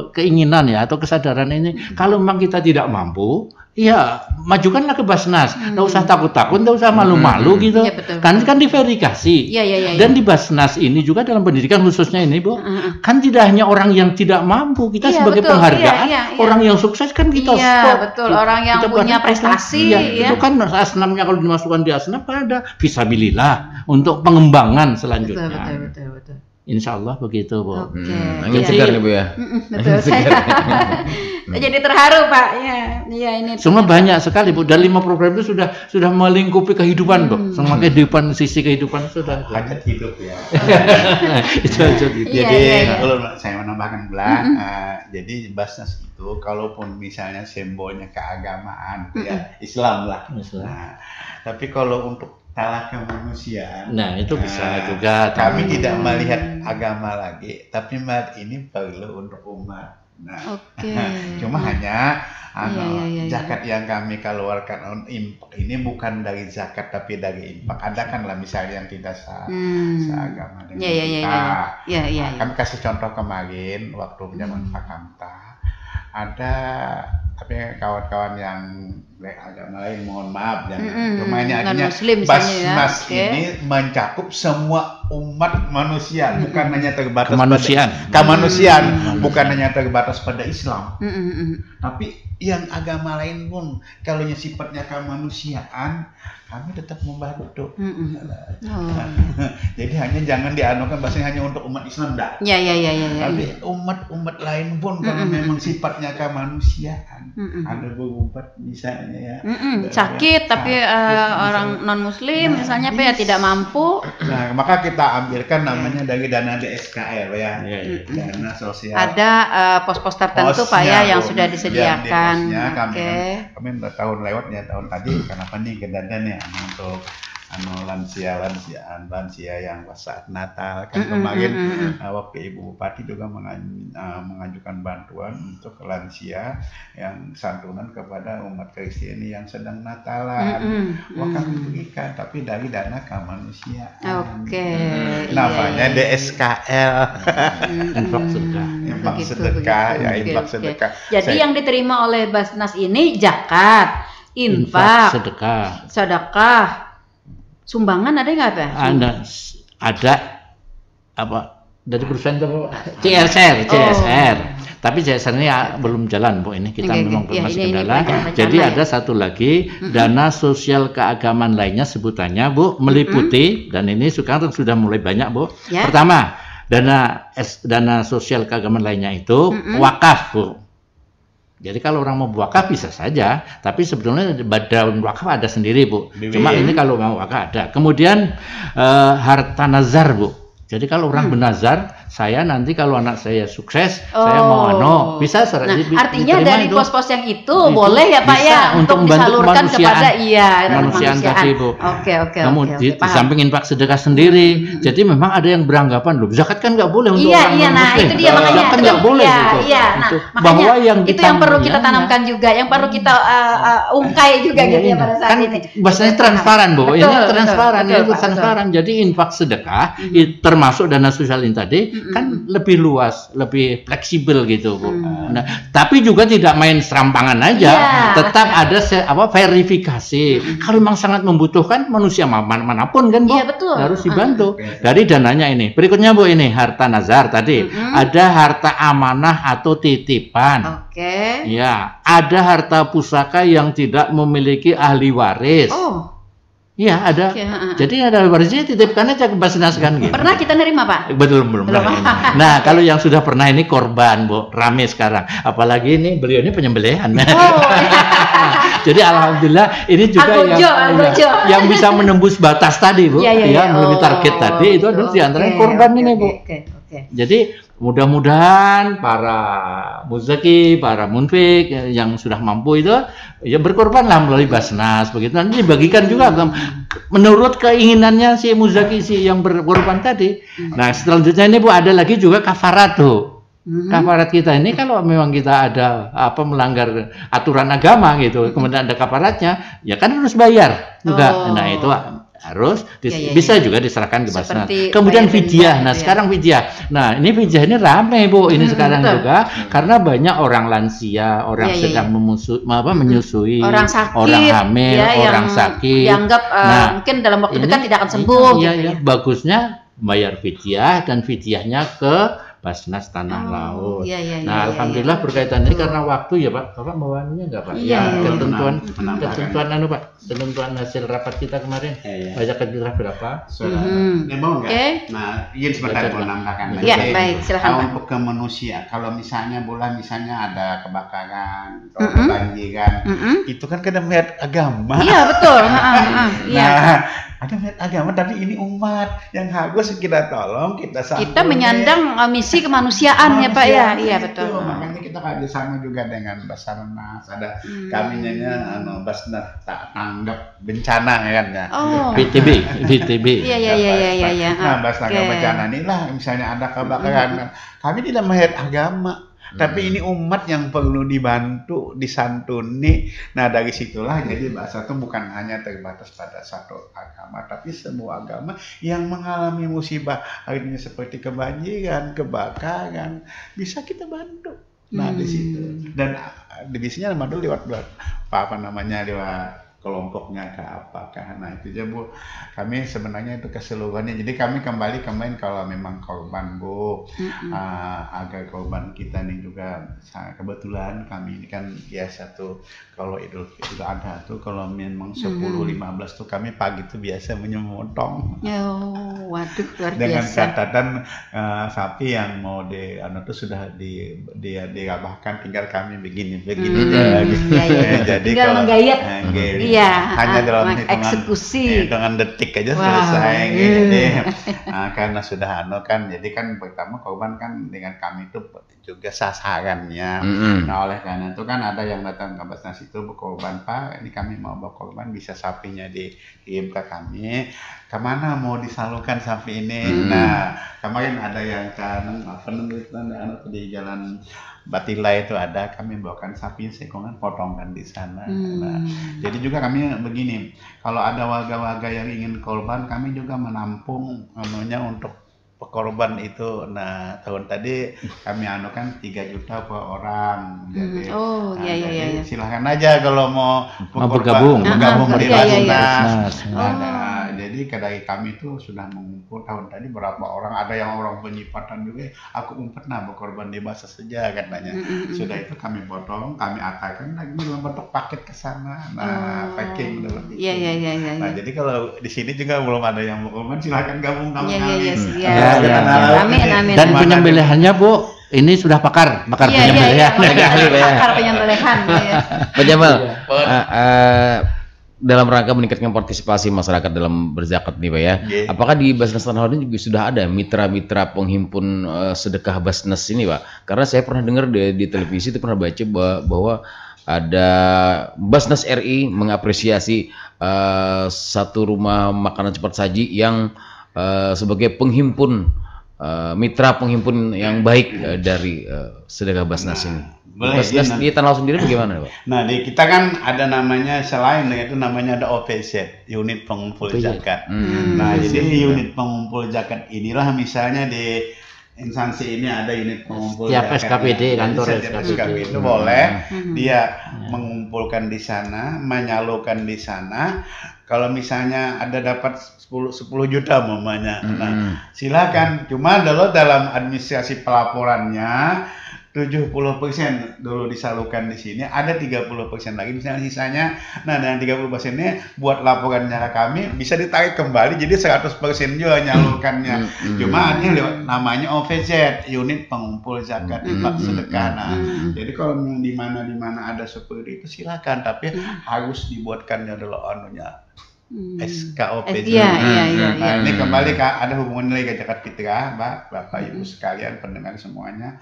Speaker 2: keinginan ya, atau kesadaran ini. Kalau memang kita tidak mampu, ya majukanlah ke Basnas, nggak usah takut-takut, nggak usah malu-malu gitu. Kan diverifikasi. Dan di Basnas ini juga dalam pendidikan khususnya ini Bu, kan tidak hanya orang yang tidak mampu, kita sebagai penghargaan orang yang sukses kan kita support.
Speaker 1: Orang yang punya prestasi.
Speaker 2: Itu kan asnamnya, kalau dimasukkan di asnam kan ada fisabilillah untuk pengembangan selanjutnya.
Speaker 1: Betul.
Speaker 2: Insya Allah begitu Bu.
Speaker 4: Angin segar nih Bu ya.
Speaker 1: Betul. Jadi terharu Pak. Ini.
Speaker 2: Semua banyak sekali Bu. Dan 5 program itu sudah melingkupi kehidupan Bu. Semua kehidupan, sisi kehidupan sudah.
Speaker 3: Hajat hidup ya.
Speaker 2: Itu hajat hidup.
Speaker 3: Jadi kalau saya menambahkan jadi Basnas itu kalaupun misalnya simbolnya keagamaan ya Islam lah. Nah, tapi kalau untuk talak kemanusiaan,
Speaker 2: nah itu bisa juga.
Speaker 3: Kami tidak melihat agama lagi, tapi ini perlu untuk umat. Nah, cuma hanya zakat yang kami keluarkan infak ini bukan dari zakat tapi dari infak. Ada kan lah misalnya yang tidak seagama dengan kita. Kami kasih contoh kemarin waktu zaman Pak Kamta. Ada tapi kawan-kawan yang agama lain mohon maaf cuma ini akhirnya Basnas ini mencakup semua umat manusia, bukan hanya terbatas kemanusiaan, bukan hanya terbatas pada Islam, tapi yang agama lain pun kalau sifatnya kemanusiaan kami tetap membantu. Jadi hanya jangan dianukan bahasanya hanya untuk umat Islam dah. Tapi umat lain pun kalau memang sifatnya kemanusiaan, ada berobat misalnya ya.
Speaker 1: Sakit tapi orang non Muslim misalnya tidak mampu.
Speaker 3: Nah, maka kita ambilkan namanya dari dana DSKR ya. Dana sosial.
Speaker 1: Ada pos-pos tertentu Pak ya yang sudah disediakan.
Speaker 3: Kami tahun lewatnya tahun tadi kenapa nih kedadan ya untuk lansia yang pas saat Natal kan kemarin waktu Ibu Bupati juga mengajukan bantuan untuk lansia yang santunan kepada umat Kristiani yang sedang Natalan. Kami berikan tapi dari dana kemanusiaan. Namanya DSKL. Infak sedekah.
Speaker 1: Jadi yang diterima oleh Basnas ini zakat, infak, sedekah. Sumbangan ada nggak Pak?
Speaker 2: Ada apa dari perusahaan itu CSR. Tapi CSR ini belum jalan Bu ini kita memang masih kendala. Jadi ada satu lagi dana sosial keagamaan lainnya sebutannya Bu meliputi dan ini sekarang sudah mulai banyak Bu. Pertama dana sosial keagamaan lainnya itu wakaf Bu. Jadi kalau orang mau wakaf bisa saja, tapi sebetulnya badan wakaf ada sendiri Bu. Cuma ini kalau mau wakaf ada. Kemudian harta nazar Bu. Jadi kalau orang bernazar, saya nanti kalau anak saya sukses, saya mau bisa
Speaker 1: artinya dari pos-pos yang itu boleh ya Pak ya untuk disalurkan kepada
Speaker 2: kemanusiaan tadi Bu. Kemudian di samping infak sedekah sendiri. Jadi memang ada yang beranggapan loh, zakat kan nggak boleh untuk orang muslim.
Speaker 1: Itu dia makanya.
Speaker 2: Zakat nggak boleh gitu.
Speaker 1: Bahwa yang perlu kita tanamkan juga, yang perlu kita ungkai juga gitu ya pada saat ini.
Speaker 2: Bahasanya transparan Bu. Ini transparan. Jadi infak sedekah termasuk dana sosial ini tadi kan lebih luas, lebih fleksibel gitu Bu. Nah, tapi juga tidak main serampangan aja, tetap ada verifikasi. Kalau memang sangat membutuhkan manusia manapun kan Bu, harus dibantu. Dari dananya ini. Berikutnya Bu ini harta nazar tadi, ada harta amanah atau titipan. Ya, ada harta pusaka yang tidak memiliki ahli waris. Iya ada. Jadi ada warisnya titipkan aja ke Basnas kan gitu.
Speaker 1: Pernah kita nerima Pak?
Speaker 2: Belum. Nah kalau yang sudah pernah ini korban Bu, rame sekarang. Apalagi ini beliau ini penyembelihan. Jadi alhamdulillah ini juga yang bisa menembus batas tadi Bu, melalui target tadi itu adalah diantara korban ini Bu. Jadi mudah-mudahan para muzaki, para munfik yang sudah mampu itu ya berkorbanlah melalui Basnas begitu. Nanti dibagikan juga menurut keinginannya si muzaki si yang berkorban tadi. Nah selanjutnya ini Bu ada lagi juga kafarat tuh. Kafarat kita ini kalau memang kita ada melanggar aturan agama gitu, kemudian ada kafaratnya, ya kan harus bayar juga. Nah itu harus bisa juga diserahkan ke Basnas. Kemudian fidyah. Nah, sekarang fidyah. Nah, ini fidyah ini rame Bu ini sekarang juga karena banyak orang lansia, orang sedang menyusui, orang hamil, orang sakit.
Speaker 1: Dianggap mungkin dalam waktu dekat tidak akan sembuh.
Speaker 2: Bagusnya bayar fidyah dan fidyahnya ke Basnas Tanah Laut. Nah, alhamdulillah berkaitan ini karena waktu ya Pak. Bapak bawaannya enggak Pak? Ketentuan Pak. Ketentuan hasil rapat kita kemarin. Bajakan kita berapa?
Speaker 3: Mau enggak? Nah, izin sebentar mau nambahkan lagi.
Speaker 1: Baik, silakan.
Speaker 3: Untuk kemanusiaan, kalau misalnya ada kebakaran, atau kebanjiran, itu kan kadang melihat agama.
Speaker 1: Iya, betul.
Speaker 3: Ada melihat agama, tapi ini umat yang harus kita tolong, kita
Speaker 1: menyandang misi kemanusiaan ya Pak ya. Iya betul.
Speaker 3: Makanya kita kerjasama juga dengan Basarnas, ada kami Basnas tak tanggap bencana kan ya.
Speaker 2: BTB.
Speaker 1: Iya.
Speaker 3: Nah, Basnas bencana inilah misalnya ada kebakaran, kami tidak melihat agama. Tapi ini umat yang perlu dibantu, disantuni. Nah dari situlah jadi bahasa itu bukan hanya terbatas pada satu agama, tapi semua agama yang mengalami musibah hari ini seperti kebanjiran, kebakaran, bisa kita bantu. Nah di situ, dan divisinya dulu lewat lewat kelompoknya ke apakah. Nah itu aja Bu, kami sebenarnya itu keseluruhannya. Jadi kami kembali kemarin kalau memang korban Bu, agar korban kita ini juga kebetulan kami ini kan biasa tuh kalau Idul Fitri ada tuh kalau memang 10-15 tuh kami pagi tuh biasa menyemotong.
Speaker 1: Oh, waduh luar biasa.
Speaker 3: Dengan catatan sapi yang mau tuh sudah dirabahkan, tinggal kami begini aja.
Speaker 1: Jadi tinggal menggayat. Iya,
Speaker 3: hanya dalam
Speaker 1: eksekusi
Speaker 3: dengan detik aja selesai gitu. Karena sudah kan jadi kan pertama korban kan dengan kami itu juga sasarannya. Nah oleh karena itu kan ada yang datang ke Basnas itu korban, Pak ini kami mau bawa korban, bisa sapinya dikirim ke kami, kemana mau disalurkan sapi ini. Nah kemarin ada yang di jalan Batila itu ada, kami bawakan sapi sekongan, potongkan di sana. Nah, jadi juga kami begini, kalau ada warga-warga yang ingin korban, kami juga menampung untuk korban itu. Nah tahun tadi kami anukan 3 juta per orang. Jadi, jadi silahkan aja kalau mau
Speaker 2: bergabung
Speaker 3: di Basnas. Jadi dari kami itu sudah mengumpul tahun tadi berapa orang, ada yang orang penyipatan juga, aku pernah berkorban di Basnas saja katanya. Sudah itu kami potong, kami atakan lagi dalam bentuk paket ke sana. Nah packing dalam itu. Nah jadi kalau di sini juga belum ada yang berkorban, silahkan gabung kami.
Speaker 1: Amin.
Speaker 2: Dan penyembelihannya Bu, ini sudah pakar penyembelihan.
Speaker 1: Pakar penyembelihan.
Speaker 4: Pak Jamal, dalam rangka meningkatkan partisipasi masyarakat dalam berzakat nih Pak ya, apakah di Basnas Tanah Hordin juga sudah ada mitra-mitra penghimpun sedekah Basnas ini Pak? Karena saya pernah dengar di televisi itu pernah baca bahwa ada Basnas RI mengapresiasi satu rumah makanan cepat saji yang sebagai penghimpun, mitra penghimpun yang baik dari sedekah Basnas ini. Basnas di Tanah sendiri bagaimana Pak?
Speaker 3: Nah di kita kan ada namanya, selain itu namanya ada OPZ, unit pengumpul zakat. Nah jadi unit pengumpul zakat inilah misalnya di instansi ini ada unit pengumpul
Speaker 2: zakat. SKPD, kantor
Speaker 3: SKPD itu boleh dia mengumpulkan di sana, menyalurkan di sana. Kalau misalnya ada dapat 10 juta umpamanya, nah silakan. Cuma dalam administrasi pelaporannya 70% dulu disalurkan di sini, ada 30% lagi misalnya sisanya. Nah dengan 30%-nya buat laporannya ke kami bisa ditarik kembali jadi 100% juga nyalurkannya. Cuma ini namanya OVZ, unit pengumpul zakat infak sedekah. Nah jadi kalau di mana ada seperti itu silakan, tapi harus dibuatkannya dulu SKOPZ. Nah ini kembali ada hubungan lagi ke zakat fitrah, Bapak Ibu sekalian pendengar semuanya.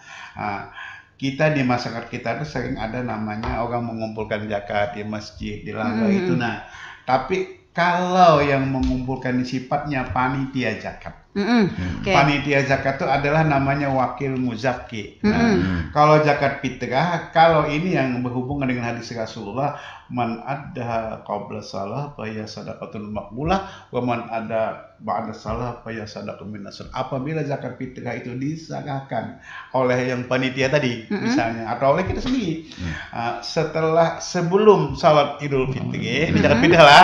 Speaker 3: Kita di masyarakat kita itu sering ada namanya orang mengumpulkan zakat di masjid, di langgar itu. Nah tapi kalau yang mengumpulkan sifatnya panitia zakat. Panitia zakat itu adalah namanya wakil muzaki. Nah, kalau zakat fitrah, kalau ini yang berhubungan dengan hadis Rasulullah, man ada qabla salah fa ya sadaqatul maqbulah wa man ada ba'da salah fa ya sadaqatun minasr. Apabila zakat fitrah itu disahkan oleh yang panitia tadi misalnya atau oleh kita sendiri sebelum salat Idul Fitri, ini zakat fitrah lah,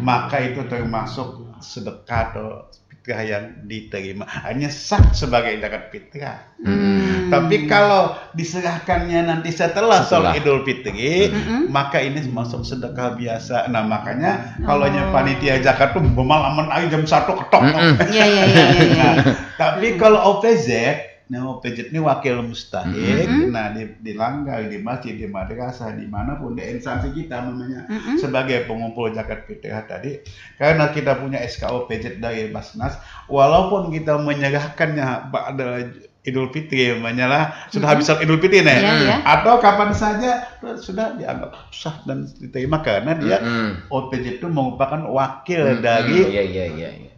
Speaker 3: maka itu termasuk sedekah atau yang diterima, hanya sah sebagai zakat fitrah. Tapi kalau diserahkannya nanti setelah sholat Idul Fitri, maka ini masuk sedekah biasa. Nah makanya kalau panitia zakat tuh bermalam jam 1 ketok. Tapi kalau OPZ, OPZ ini wakil mustahik. Nah di langgar, di masjid, di madrasah, dimanapun di instansi kita namanya sebagai pengumpul zakat fitrah tadi, karena kita punya SKOPZ dari Basnas, walaupun kita menyerahkannya pada Idul Fitri, sudah habis Idul Fitri atau kapan saja sudah dianggap sah dan diterima karena dia OPZ itu merupakan wakil dari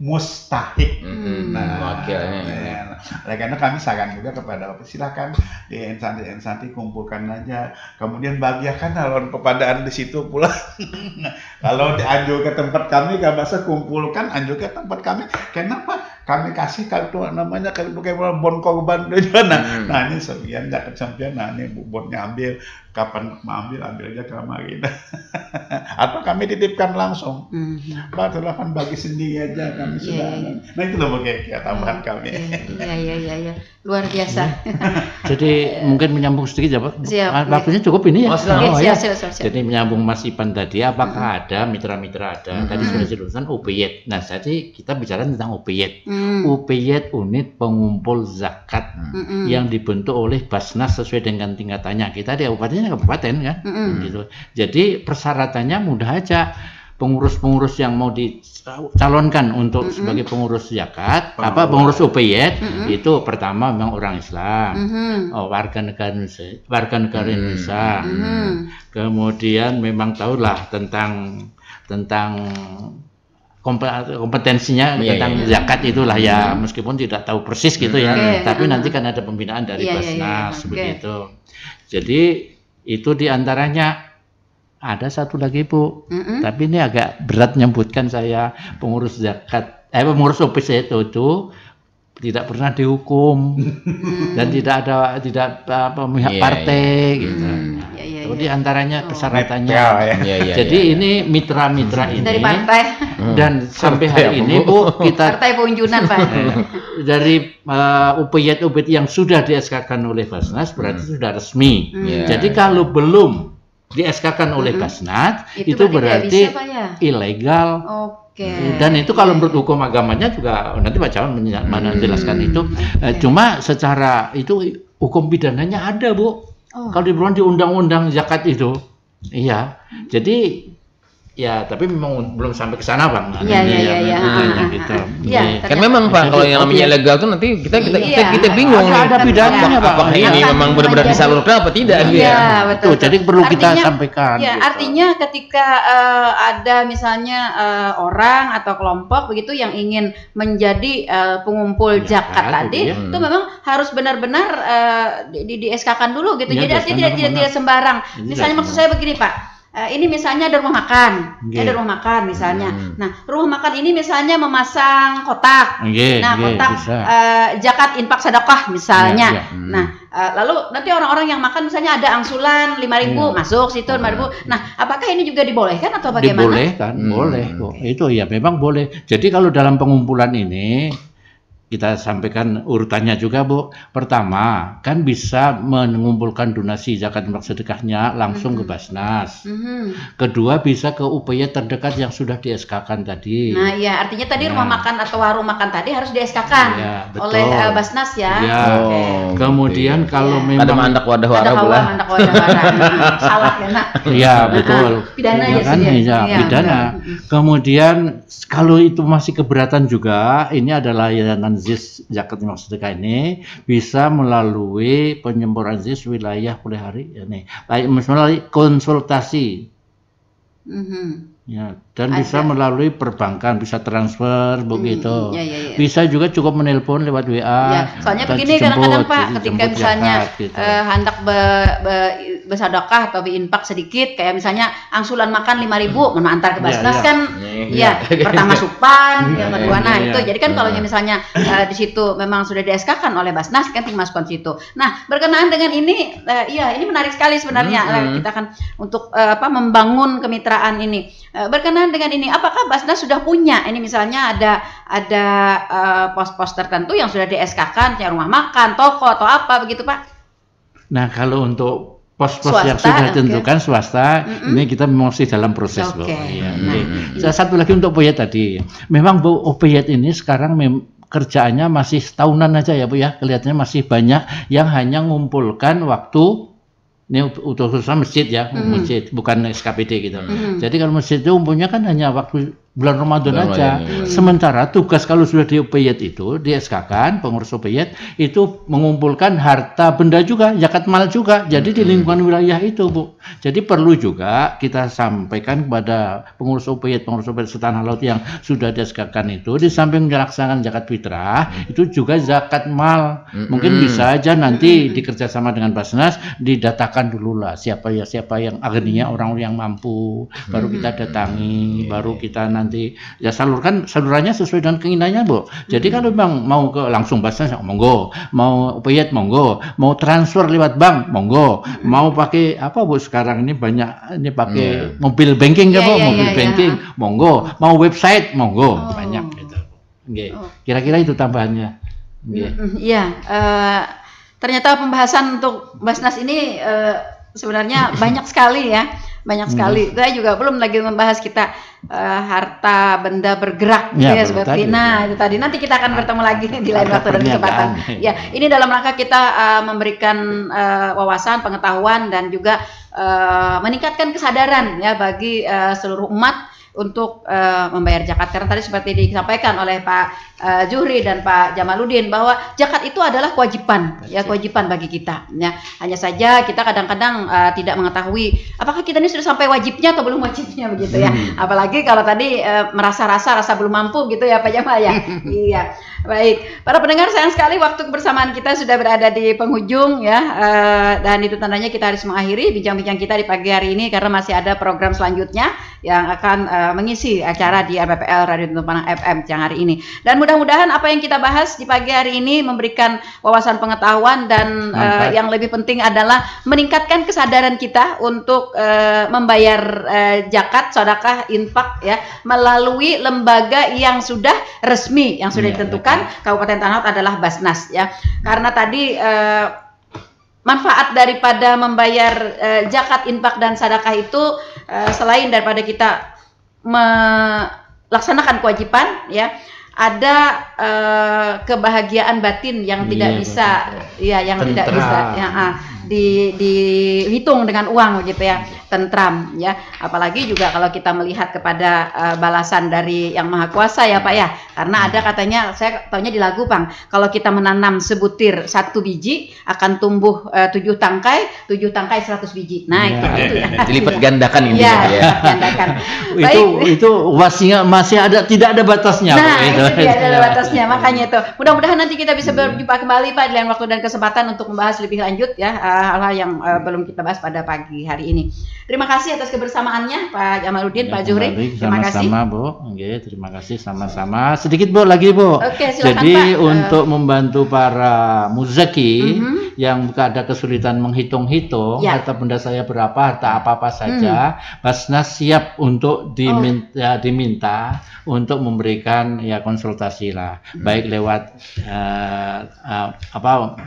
Speaker 3: mustahik.
Speaker 4: Wakilnya.
Speaker 3: Oleh karena kami saran juga kepada Bapak, silakan di instansi kumpulkan aja, kemudian bagikan alon pepadaan di situ pula. Kalau dianjur ke tempat kami, nggak bisa kumpulkan, anjur ke tempat kami. Kenapa? Kami kasih kartu namanya kartu kayak bon korban dari mana? Nah ini sekian jaket sampean, nah ini bonnya ambil, kapan mau ambil aja kemarin. Atau kami titipkan langsung. Pak silakan bagi sendiri aja, kami sudah. Nah itu loh kayak tambahan kami.
Speaker 1: Iya. Luar biasa.
Speaker 2: Jadi mungkin menyambung sedikit ya Pak. Waktunya cukup ini ya.
Speaker 1: Siap.
Speaker 2: Jadi menyambung Mas Ipan tadi, apakah ada mitra-mitra ada? Tadi sudah disebutkan UPYET. Nah jadi kita bicara tentang UPYET. UPYET, unit pengumpul zakat yang dibentuk oleh Basnas sesuai dengan tingkatannya. Kita di kabupaten kan, gitu. Jadi persyaratannya mudah aja. Pengurus-pengurus yang mau dicalonkan untuk sebagai pengurus zakat, pengurus UPYET itu pertama memang orang Islam, warga negara Indonesia. Kemudian memang tahulah tentang kompetensinya tentang zakat itulah ya, meskipun tidak tahu persis gitu ya, tapi nanti kan ada pembinaan dari Basnas begitu. Jadi itu diantaranya. Ada satu lagi Bu, tapi ini agak berat nyebutkan saya, pengurus zakat, pengurus UPYET itu tidak pernah dihukum dan tidak ada pihak partai gitu. Jadi antaranya persyaratannya. Jadi ini mitra-mitra ini
Speaker 1: dari partai
Speaker 2: dan sampai hari ini Bu kita
Speaker 1: partai Punjunan Pak.
Speaker 2: Dari UPYET yang sudah di-SK-kan oleh Basnas berarti sudah resmi. Jadi kalau belum di-SK-kan oleh Basnas itu berarti bisa, ya? Ilegal. Dan itu kalau menurut hukum agamanya juga nanti Pak Cawan menjelaskan itu. Cuma secara itu hukum pidananya ada Bu. Kalau dibilang di undang-undang zakat itu, iya. Jadi ya, tapi memang belum sampai ke sana Bang.
Speaker 1: Iya.
Speaker 2: Gitu.
Speaker 4: Kan memang Pak, kalau yang namanya legal itu nanti kita bingung nih.
Speaker 2: Ada pidananya Pak.
Speaker 4: Apakah ini memang benar-benar disalurkan apa tidak?
Speaker 1: Iya, betul.
Speaker 2: Jadi perlu kita sampaikan.
Speaker 1: Ya, artinya ketika ada misalnya orang atau kelompok begitu yang ingin menjadi pengumpul zakat tadi, itu memang harus benar-benar di-SK-kan dulu gitu. Jadi artinya tidak sembarang. Misalnya maksud saya begini Pak. Ini misalnya ada rumah makan, ada rumah makan misalnya. Nah, rumah makan ini misalnya memasang kotak. Kotak zakat infak sedekah misalnya. Nah, lalu nanti orang-orang yang makan misalnya ada angsuran 5.000 masuk situ 5.000. Nah, apakah ini juga dibolehkan atau bagaimana?
Speaker 2: Dibolehkan, boleh kok. Itu ya memang boleh. Jadi kalau dalam pengumpulan ini kita sampaikan urutannya juga Bu. Pertama, kan bisa mengumpulkan donasi zakat infak sedekahnya langsung ke Basnas. Kedua, bisa ke UPYET terdekat yang sudah di-SK-kan tadi.
Speaker 1: Nah, ya artinya tadi rumah makan atau warung makan tadi harus di-SK-kan oleh Basnas ya.
Speaker 2: Kemudian kalau memang
Speaker 4: ada mandak wadah wara
Speaker 1: salah ya Nak.
Speaker 2: Iya, betul.
Speaker 1: Pidana
Speaker 2: pidana. Kemudian kalau itu masih keberatan juga, ini adalah layanan ZIS zakat infak sedekah ini bisa melalui penyemburan ZIS wilayah mulai hari ini, melalui konsultasi, ya, dan bisa melalui perbankan, bisa transfer begitu, bisa juga cukup menelpon lewat WA.
Speaker 1: Ya, soalnya begini kadang-kadang Pak, ketika misalnya hendak bersedekah atau berinfak sedikit, kayak misalnya angsuran makan 5.000 menantar ke Basnas kan, pertama supan, yang kedua itu. Jadi kan kalau misalnya di situ memang sudah di-SK-kan oleh Basnas kan tinggal masukkan situ. Nah, berkenaan dengan ini, ini menarik sekali sebenarnya kita kan untuk membangun kemitraan ini. Berkenaan dengan ini, apakah Basnas sudah punya ini misalnya ada pos-pos tertentu yang sudah di-SK-kan, kayak rumah makan, toko atau apa begitu Pak?
Speaker 2: Nah, kalau untuk pos-pos yang sudah ditentukan swasta, ini kita masih dalam proses Bu. Satu lagi untuk UPYET tadi, memang Bu UPYET ini sekarang kerjaannya masih tahunan aja ya Bu ya, kelihatannya masih banyak yang hanya ngumpulkan waktu. Ini khususnya masjid ya, masjid bukan SKPD gitu. Jadi kalau masjid itu umumnya kan hanya waktu bulan Ramadan aja. Sementara tugas kalau sudah di UPYT itu, di SK-kan, pengurus UPYT itu mengumpulkan harta benda juga, zakat mal juga. Jadi di lingkungan wilayah itu, Bu. Jadi perlu juga kita sampaikan kepada pengurus UPYT Sultan Laut yang sudah di SK-kan itu, di samping melaksanakan zakat fitrah, itu juga zakat mal. Mungkin bisa aja nanti dikerjasama dengan Basnas, didatakan dulu lah siapa yang akhirnya orang yang mampu, baru kita datangi, baru kita nanti ya salurannya sesuai dengan keinginannya, Bu. Jadi kalau memang mau ke langsung Basnas, monggo, mau UPYT monggo, mau transfer lewat bank monggo, mau pakai apa, Bu, sekarang ini banyak ini pakai mobil banking ya, Bu, mobil banking monggo, mau website monggo, banyak gitu. Kira-kira itu tambahannya.
Speaker 1: Iya, ternyata pembahasan untuk Basnas ini sebenarnya banyak sekali ya. Banyak sekali. Saya juga belum lagi membahas kita harta benda bergerak ya seperti tadi, itu tadi. Nanti kita akan bertemu lagi di lain waktu dan kesempatan. Ya, ini dalam rangka kita memberikan wawasan, pengetahuan dan juga meningkatkan kesadaran ya bagi seluruh umat untuk membayar zakat. Karena tadi seperti disampaikan oleh Pak Zuhri dan Pak Jamaluddin bahwa zakat itu adalah kewajiban, ya kewajiban bagi kita. Ya, hanya saja kita kadang-kadang tidak mengetahui apakah kita ini sudah sampai wajibnya atau belum wajibnya begitu ya. Apalagi kalau tadi rasa belum mampu gitu ya Pak Jamal ya. Iya. Baik, para pendengar, sayang sekali waktu kebersamaan kita sudah berada di penghujung ya, dan itu tandanya kita harus mengakhiri bincang-bincang kita di pagi hari ini karena masih ada program selanjutnya yang akan mengisi acara di RPPL Radio Tuntung Panang FM siang hari ini. Dan mudah-mudahan apa yang kita bahas di pagi hari ini memberikan wawasan pengetahuan dan yang lebih penting adalah meningkatkan kesadaran kita untuk membayar zakat, sedekah, infak ya melalui lembaga yang sudah resmi, yang sudah ditentukan. Kabupaten Tanah Lot adalah Basnas ya. Karena tadi manfaat daripada membayar zakat, infak dan sedekah itu selain daripada kita melaksanakan kewajiban ya, ada kebahagiaan batin yang tidak bisa ya, yang tidak bisa ya, dihitung dengan uang gitu ya, tentram ya. Apalagi juga kalau kita melihat kepada balasan dari Yang Maha Kuasa ya Pak ya, karena ada katanya, saya tahunya di lagu Bang, kalau kita menanam sebutir 1 biji akan tumbuh 7 tangkai 100 biji. Nah itu ya.
Speaker 4: Dilipat gandakan ini
Speaker 1: ya. Gandakan.
Speaker 2: Itu wasinya masih ada, tidak ada batasnya.
Speaker 1: Nah itu tidak ada batasnya, makanya itu mudah-mudahan nanti kita bisa berjumpa kembali Pak di lain waktu dan kesempatan untuk membahas lebih lanjut ya hal-hal yang belum kita bahas pada pagi hari ini. Terima kasih atas kebersamaannya Pak Jamaluddin, Pak Zuhri. Terima kasih.
Speaker 2: Sama-sama Bu. Oke, terima kasih sama-sama. Sedikit Bu lagi Bu.
Speaker 1: Oke, silakan,
Speaker 2: jadi
Speaker 1: Pak.
Speaker 2: Untuk membantu para muzaki yang ada kesulitan menghitung-hitung harta benda saya berapa, harta apa-apa saja, Basnas siap untuk diminta untuk memberikan ya konsultasi lah, baik lewat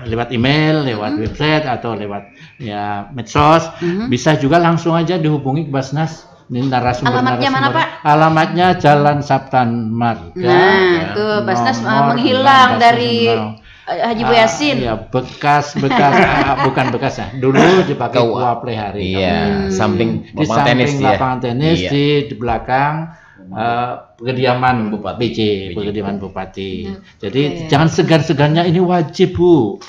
Speaker 2: lewat email, lewat website atau lewat ya medsos. Bisa juga langsung aja dihubungi ke Basnas. Ini
Speaker 1: Alamatnya mana Pak?
Speaker 2: Alamatnya Jalan Sabtan Marga.
Speaker 1: Nah, itu Basnas menghilang dari Haji Bu Yasin.
Speaker 2: Iya, bekas bukan bekas ya. Dulu dipakai Kua Plehari.
Speaker 4: Iya, samping
Speaker 2: di samping lapangan tenis di belakang kediaman Bupati. Kediaman Bupati. Jadi jangan segan-segannya, ini wajib Bu.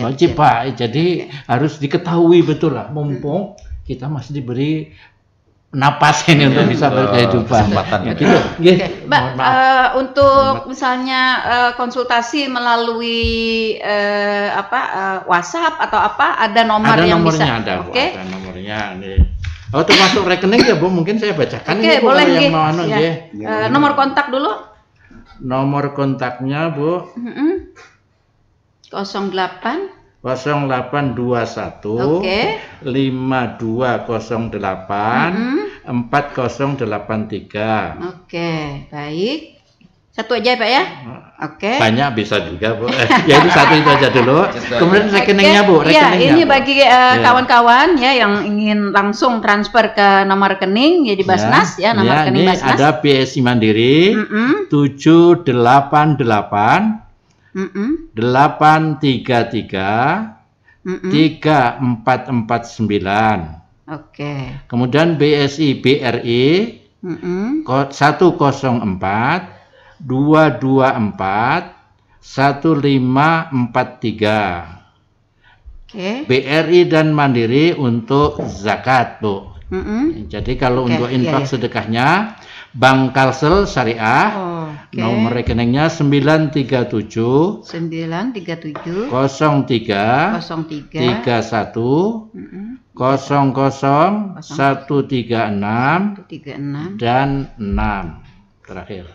Speaker 2: Wajib Pak. Jadi harus diketahui betul lah, mumpung kita masih diberi napas ini untuk bisa berkehidupan.
Speaker 4: Ya,
Speaker 2: gitu.
Speaker 1: Mbak, untuk misalnya konsultasi melalui WhatsApp atau apa, ada nomor yang bisa?
Speaker 2: Ada nomornya. Oh, termasuk rekening ya Bu, mungkin saya bacakan.
Speaker 1: Oke, boleh
Speaker 2: yang mau
Speaker 1: nomor kontak dulu.
Speaker 2: Nomor kontaknya Bu.
Speaker 1: 0821
Speaker 2: 5208 4083.
Speaker 1: Oke, baik. Satu aja Pak ya? Oke.
Speaker 2: Banyak bisa juga Bu. Ya itu satu itu aja dulu. Kemudian rekeningnya Bu.
Speaker 1: Ya, ini bagi kawan-kawan ya yang ingin langsung transfer ke nomor rekening ya di Basnas ya, nomor rekening Basnas.
Speaker 2: Ada BSI Mandiri 788 833 3449.
Speaker 1: Oke.
Speaker 2: Kemudian BSI BRI 104 224 1543. BRI dan Mandiri untuk zakat, Bu. Jadi kalau untuk infak sedekahnya Bank Kalsel Syariah, nomor rekeningnya 937 03 31 00 136 dan 6 terakhir.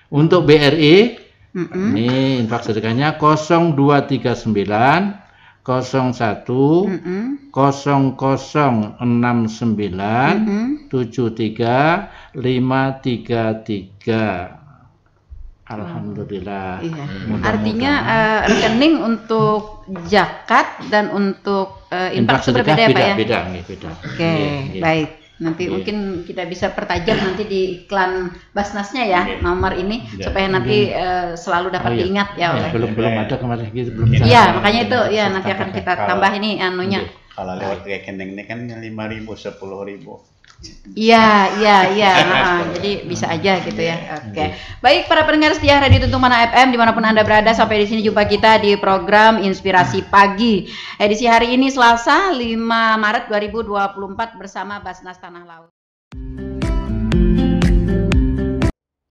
Speaker 2: Untuk BRI ini infak sedekahnya 0239 01 0069 73 533. Alhamdulillah.
Speaker 1: Iya. Artinya rekening untuk zakat dan untuk infak itu berbeda ya Pak ya?
Speaker 2: Beda.
Speaker 1: Oke, baik. Nanti mungkin kita bisa pertajam nanti di iklan Basnasnya ya nomor ini supaya nanti selalu dapat diingat ya oleh.
Speaker 2: Belum ada kemarin gitu belum.
Speaker 1: Iya, makanya itu ya nanti akan kita tambah ini anunya.
Speaker 3: Kalau lewat rekening ini kan 5.000 10.000.
Speaker 1: Iya. Jadi bisa aja gitu ya. Oke. Baik para pendengar setia Radio Tuntung Mana FM dimanapun Anda berada, sampai di sini jumpa kita di program Inspirasi Pagi. Edisi hari ini Selasa 5 Maret 2024 bersama Basnas Tanah Laut.